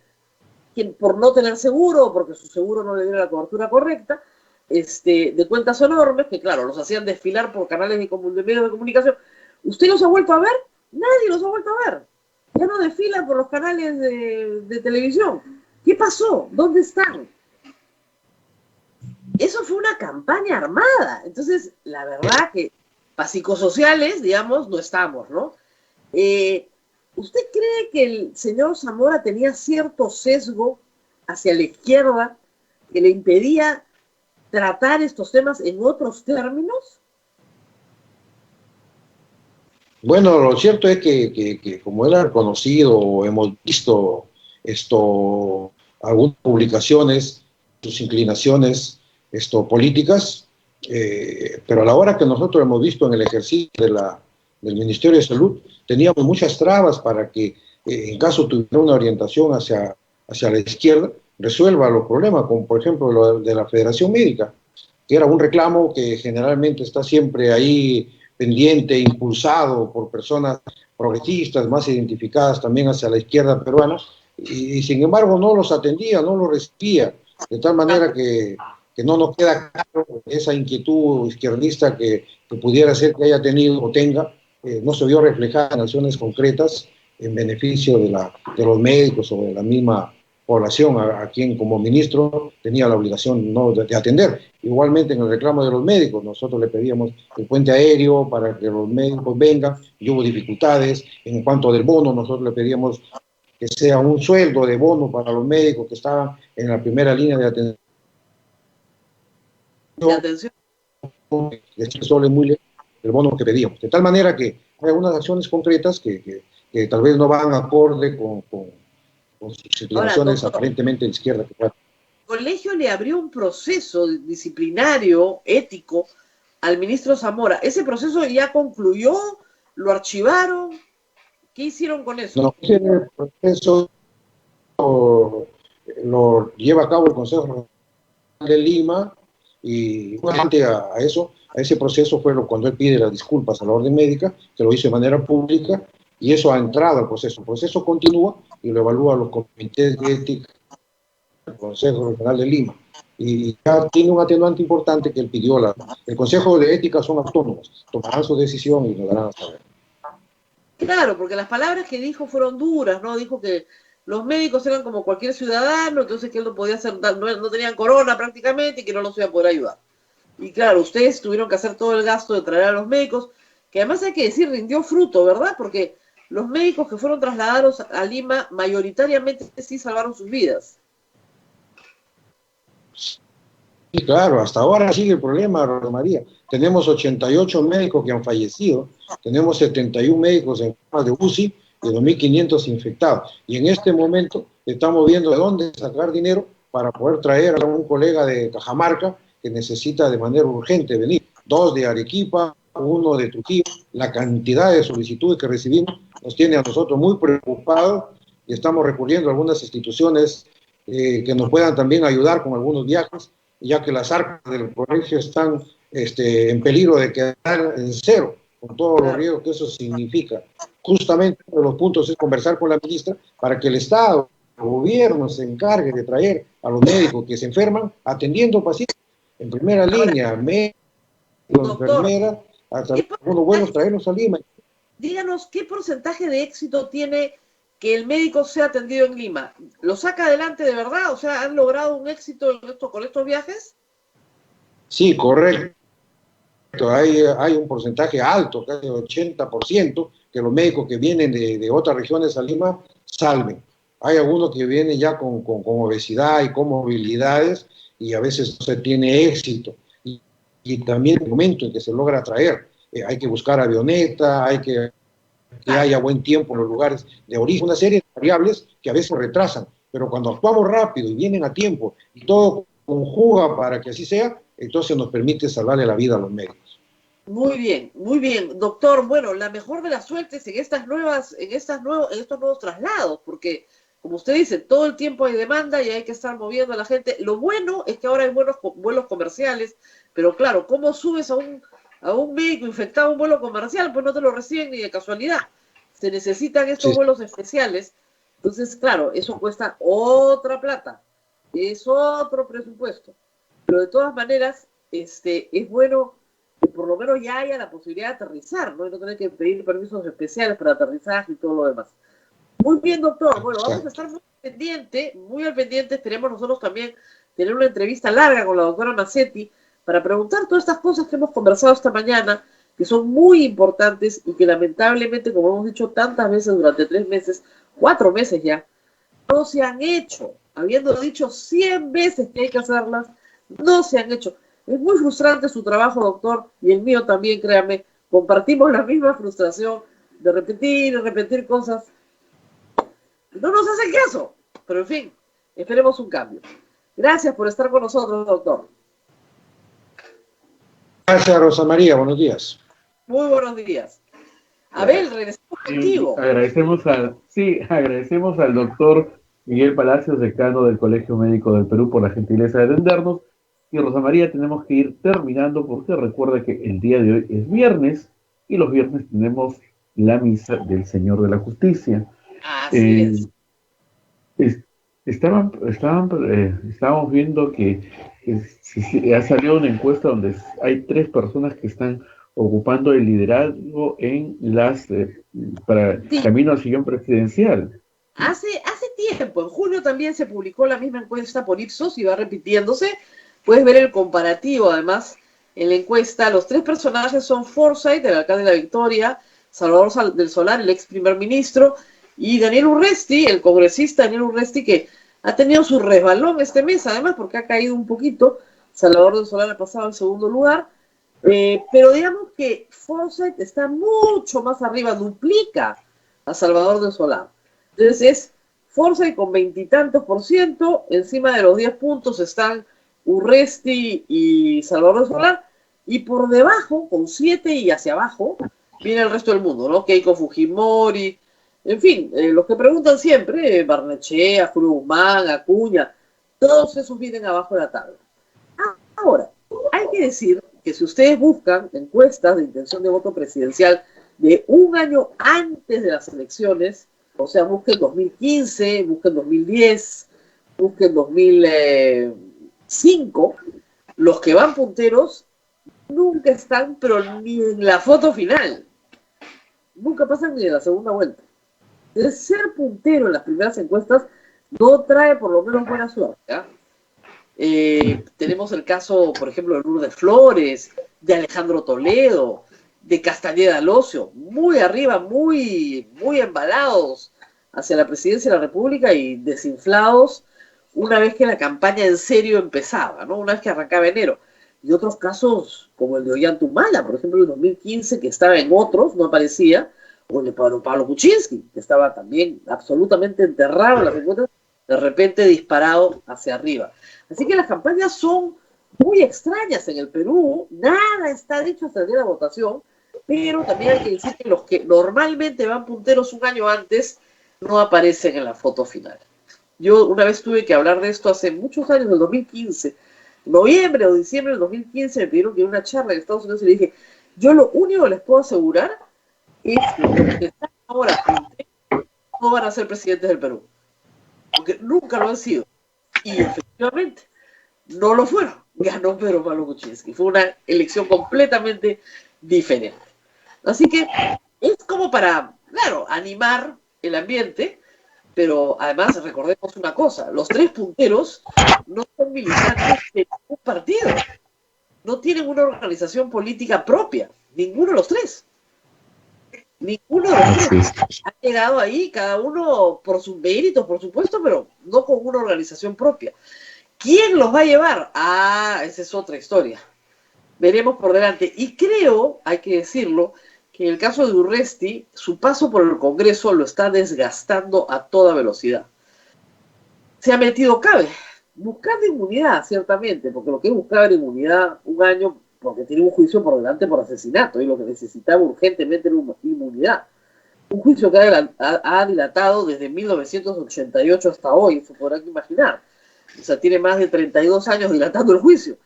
S3: por no tener seguro o porque su seguro no le diera la cobertura correcta, de cuentas enormes que, claro, los hacían desfilar por canales de medios de comunicación. ¿Usted los ha vuelto a ver? Nadie los ha vuelto a ver. Ya no desfilan por los canales de televisión. ¿Qué pasó? ¿Dónde están? Eso fue una campaña armada. Entonces, la verdad que para psicosociales, digamos, no estamos, ¿no? ¿Usted cree que el señor Zamora tenía cierto sesgo hacia la izquierda que le impedía tratar estos temas en otros términos?
S4: Bueno, lo cierto es que como él ha reconocido, hemos visto algunas publicaciones, sus inclinaciones políticas, pero a la hora que nosotros hemos visto en el ejercicio del Ministerio de Salud, teníamos muchas trabas para que, en caso tuviera una orientación hacia la izquierda, resuelva los problemas, como por ejemplo lo de la Federación Médica, que era un reclamo que generalmente está siempre ahí pendiente, impulsado por personas progresistas, más identificadas también hacia la izquierda peruana, y sin embargo no los atendía, no los recibía, de tal manera que no nos queda claro esa inquietud izquierdista que pudiera ser que haya tenido o tenga no se vio reflejada en acciones concretas en beneficio de los médicos o de la misma población a quien como ministro tenía la obligación, ¿no?, de atender. Igualmente en el reclamo de los médicos, nosotros le pedíamos el puente aéreo para que los médicos vengan y hubo dificultades. En cuanto del bono, nosotros le pedíamos que sea un sueldo de bono para los médicos que estaban en la primera línea de atención. Solo es muy lejos el bono que pedíamos. De tal manera que hay algunas acciones concretas que tal vez no van acorde con sus inclinaciones aparentemente de izquierda.
S3: El colegio le abrió un proceso disciplinario, ético, al ministro Zamora. ¿Ese proceso ya concluyó? ¿Lo archivaron? ¿Qué hicieron con eso?
S4: No, ese proceso lo lleva a cabo el Consejo Regional de Lima y igualmente a ese proceso fue cuando él pide las disculpas a la orden médica, que lo hizo de manera pública, y eso ha entrado al proceso. El proceso continúa y lo evalúan los comités de ética del Consejo Regional de Lima. Y ya tiene un atenuante importante que él pidió. El Consejo de Ética son autónomos, tomarán su decisión y lo darán a saber.
S3: Claro, porque las palabras que dijo fueron duras, ¿no? Dijo que los médicos eran como cualquier ciudadano, entonces que él no podía hacer, no tenían corona prácticamente y que no los iba a poder ayudar. Y claro, ustedes tuvieron que hacer todo el gasto de traer a los médicos, que además hay que decir, rindió fruto, ¿verdad? Porque los médicos que fueron trasladados a Lima mayoritariamente sí salvaron sus vidas.
S4: Sí, claro, hasta ahora sigue el problema, Rosa María. Tenemos 88 médicos que han fallecido, tenemos 71 médicos en camas de UCI y 2.500 infectados. Y en este momento estamos viendo de dónde sacar dinero para poder traer a un colega de Cajamarca que necesita de manera urgente venir. 2 de Arequipa, 1 de Trujillo. La cantidad de solicitudes que recibimos nos tiene a nosotros muy preocupados y estamos recurriendo a algunas instituciones que nos puedan también ayudar con algunos viajes, ya que las arcas del colegio están en peligro de quedar en cero, con todos los riesgos que eso significa. Justamente uno de los puntos es conversar con la ministra para que el Estado, el gobierno, se encargue de traer a los médicos que se enferman, atendiendo pacientes en primera línea, médicos, enfermeras, hasta algunos vuelos, traerlos a Lima.
S3: Díganos, ¿qué porcentaje de éxito tiene que el médico sea atendido en Lima? ¿Lo saca adelante de verdad? O sea, ¿han logrado un éxito con estos viajes?
S4: Sí, correcto. Hay un porcentaje alto, casi 80%, que los médicos que vienen de otras regiones a Lima salven. Hay algunos que vienen ya con obesidad y comorbilidades y a veces no se tiene éxito. Y también el momento en que se logra traer, hay que buscar avioneta, hay que haya buen tiempo en los lugares de origen, una serie de variables que a veces retrasan, pero cuando actuamos rápido y vienen a tiempo y todo conjuga para que así sea, entonces nos permite salvarle la vida a los médicos.
S3: Muy bien, doctor. Bueno, la mejor de las suertes en estos nuevos traslados, porque como usted dice, todo el tiempo hay demanda y hay que estar moviendo a la gente. Lo bueno es que ahora hay vuelos comerciales, pero claro, ¿cómo subes a un médico infectado a un vuelo comercial? Pues no te lo reciben ni de casualidad. Se necesitan estos vuelos especiales. Entonces, claro, eso cuesta otra plata, es otro presupuesto. Pero de todas maneras, es bueno que por lo menos ya haya la posibilidad de aterrizar, ¿no? Y no tener que pedir permisos especiales para aterrizaje y todo lo demás. Muy bien, doctor. Bueno, vamos a estar muy al pendiente. Esperemos nosotros también tener una entrevista larga con la doctora Macetti para preguntar todas estas cosas que hemos conversado esta mañana, que son muy importantes y que lamentablemente, como hemos dicho tantas veces durante 3 meses, 4 meses ya, no se han hecho. Habiendo dicho 100 veces que hay que hacerlas, no se han hecho. Es muy frustrante su trabajo, doctor, y el mío también, créame. Compartimos la misma frustración de repetir cosas. No nos hacen caso, pero en fin, esperemos un cambio. Gracias por estar con nosotros, doctor.
S4: Gracias, Rosa María. Buenos días.
S3: Muy buenos días. Abel, regresamos contigo.
S2: Agradecemos al doctor Miguel Palacios, decano del Colegio Médico del Perú, por la gentileza de atendernos. Y Rosa María, tenemos que ir terminando porque recuerda que el día de hoy es viernes y los viernes tenemos la misa del Señor de la Justicia.
S3: Así es.
S2: Estábamos viendo que ha salido una encuesta donde hay 3 personas que están ocupando el liderazgo en las para
S3: Sí.
S2: camino al sillón presidencial.
S3: Hace tiempo, en junio también se publicó la misma encuesta por Ipsos y va repitiéndose. Puedes ver el comparativo, además, en la encuesta. Los tres personajes son Forsyth, el alcalde de La Victoria, Salvador del Solar, el ex primer ministro, y Daniel Urresti, el congresista Daniel Urresti, que ha tenido su resbalón este mes, además, porque ha caído un poquito. Salvador del Solar ha pasado al segundo lugar. Pero digamos que Forsyth está mucho más arriba, duplica a Salvador del Solar. Entonces es Forsyth con 20 y tantos %, encima de los 10 puntos están Urresti y Salvador del Solar, y por debajo, con 7 y hacia abajo, viene el resto del mundo, ¿no? Keiko Fujimori, en fin, los que preguntan siempre, Barnechea, Julio Guzmán, Acuña, todos esos vienen abajo de la tabla. Ahora, hay que decir que si ustedes buscan encuestas de intención de voto presidencial de un año antes de las elecciones, o sea, busquen 2015, busquen 2010, busquen 2005, los que van punteros nunca están, pero ni en la foto final. Nunca pasan ni en la segunda vuelta. Entonces, ser puntero en las primeras encuestas no trae por lo menos buena suerte, ¿eh? Tenemos el caso, por ejemplo, de Lourdes Flores, de Alejandro Toledo, de Castañeda Alosio, muy arriba, muy embalados hacia la presidencia de la República y desinflados una vez que la campaña en serio empezaba, ¿no? Una vez que arrancaba enero. Y otros casos, como el de Ollantumala, por ejemplo, en 2015, que estaba en otros, no aparecía, o el de Pablo Kuczynski, que estaba también absolutamente enterrado en las encuestas, de repente disparado hacia arriba. Así que las campañas son muy extrañas en el Perú, nada está dicho hasta el día de la votación, pero también hay que decir que los que normalmente van punteros un año antes no aparecen en la foto final. Yo una vez tuve que hablar de esto hace muchos años, en el 2015, noviembre o diciembre del 2015, me pidieron que en una charla en Estados Unidos y le dije, yo lo único que les puedo asegurar es que los que están ahora punteros no van a ser presidentes del Perú, porque nunca lo han sido. Y efectivamente, no lo fueron. Ganó Pedro Pablo Kuczynski. Fue una elección completamente diferente. Así que es como para, claro, animar el ambiente, pero además recordemos una cosa, los tres punteros no son militantes de ningún partido. No tienen una organización política propia. Ninguno de los tres. Ninguno de los tres ha llegado ahí, cada uno por sus méritos, por supuesto, pero no con una organización propia. ¿Quién los va a llevar? Ah, esa es otra historia. Veremos por delante. Y creo, hay que decirlo, que en el caso de Urresti, su paso por el Congreso lo está desgastando a toda velocidad. Se ha metido, cabe, buscando inmunidad, ciertamente, porque lo que buscaba era inmunidad un año, porque tenía un juicio por delante por asesinato, y lo que necesitaba urgentemente era inmunidad. Un juicio que ha dilatado desde 1988 hasta hoy, se podrán imaginar. O sea, tiene más de 32 años dilatando el juicio.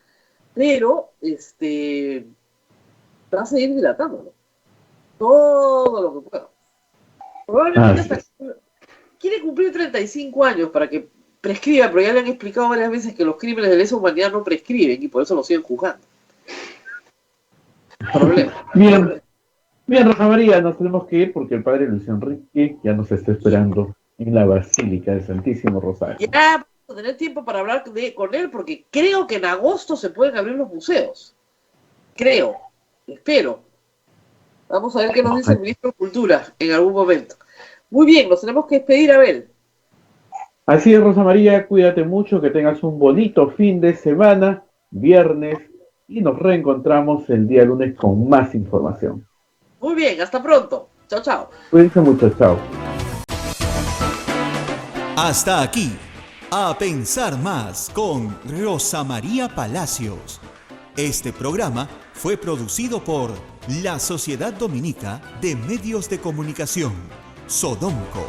S3: Pero, va a seguir dilatándolo. Todo lo que pueda. Probablemente hasta quiere cumplir 35 años para que prescriba, pero ya le han explicado varias veces que los crímenes de lesa humanidad no prescriben y por eso lo siguen juzgando. Problema.
S2: Bien, Rosa María, nos tenemos que ir porque el padre Luis Enrique ya nos está esperando en la Basílica del Santísimo Rosario.
S3: Ya vamos a tener tiempo para hablar con él porque creo que en agosto se pueden abrir los museos. Creo, espero. Vamos a ver qué nos dice el ministro de Cultura en algún momento. Muy bien, nos tenemos que despedir, Abel.
S2: Así es, Rosa María, cuídate mucho, que tengas un bonito fin de semana, viernes, y nos reencontramos el día lunes con más información.
S3: Muy bien, hasta pronto. Chao, chao.
S2: Cuídense mucho, chao.
S1: Hasta aquí, A Pensar Más con Rosa María Palacios. Este programa fue producido por la Sociedad Dominica de Medios de Comunicación, Sodomco.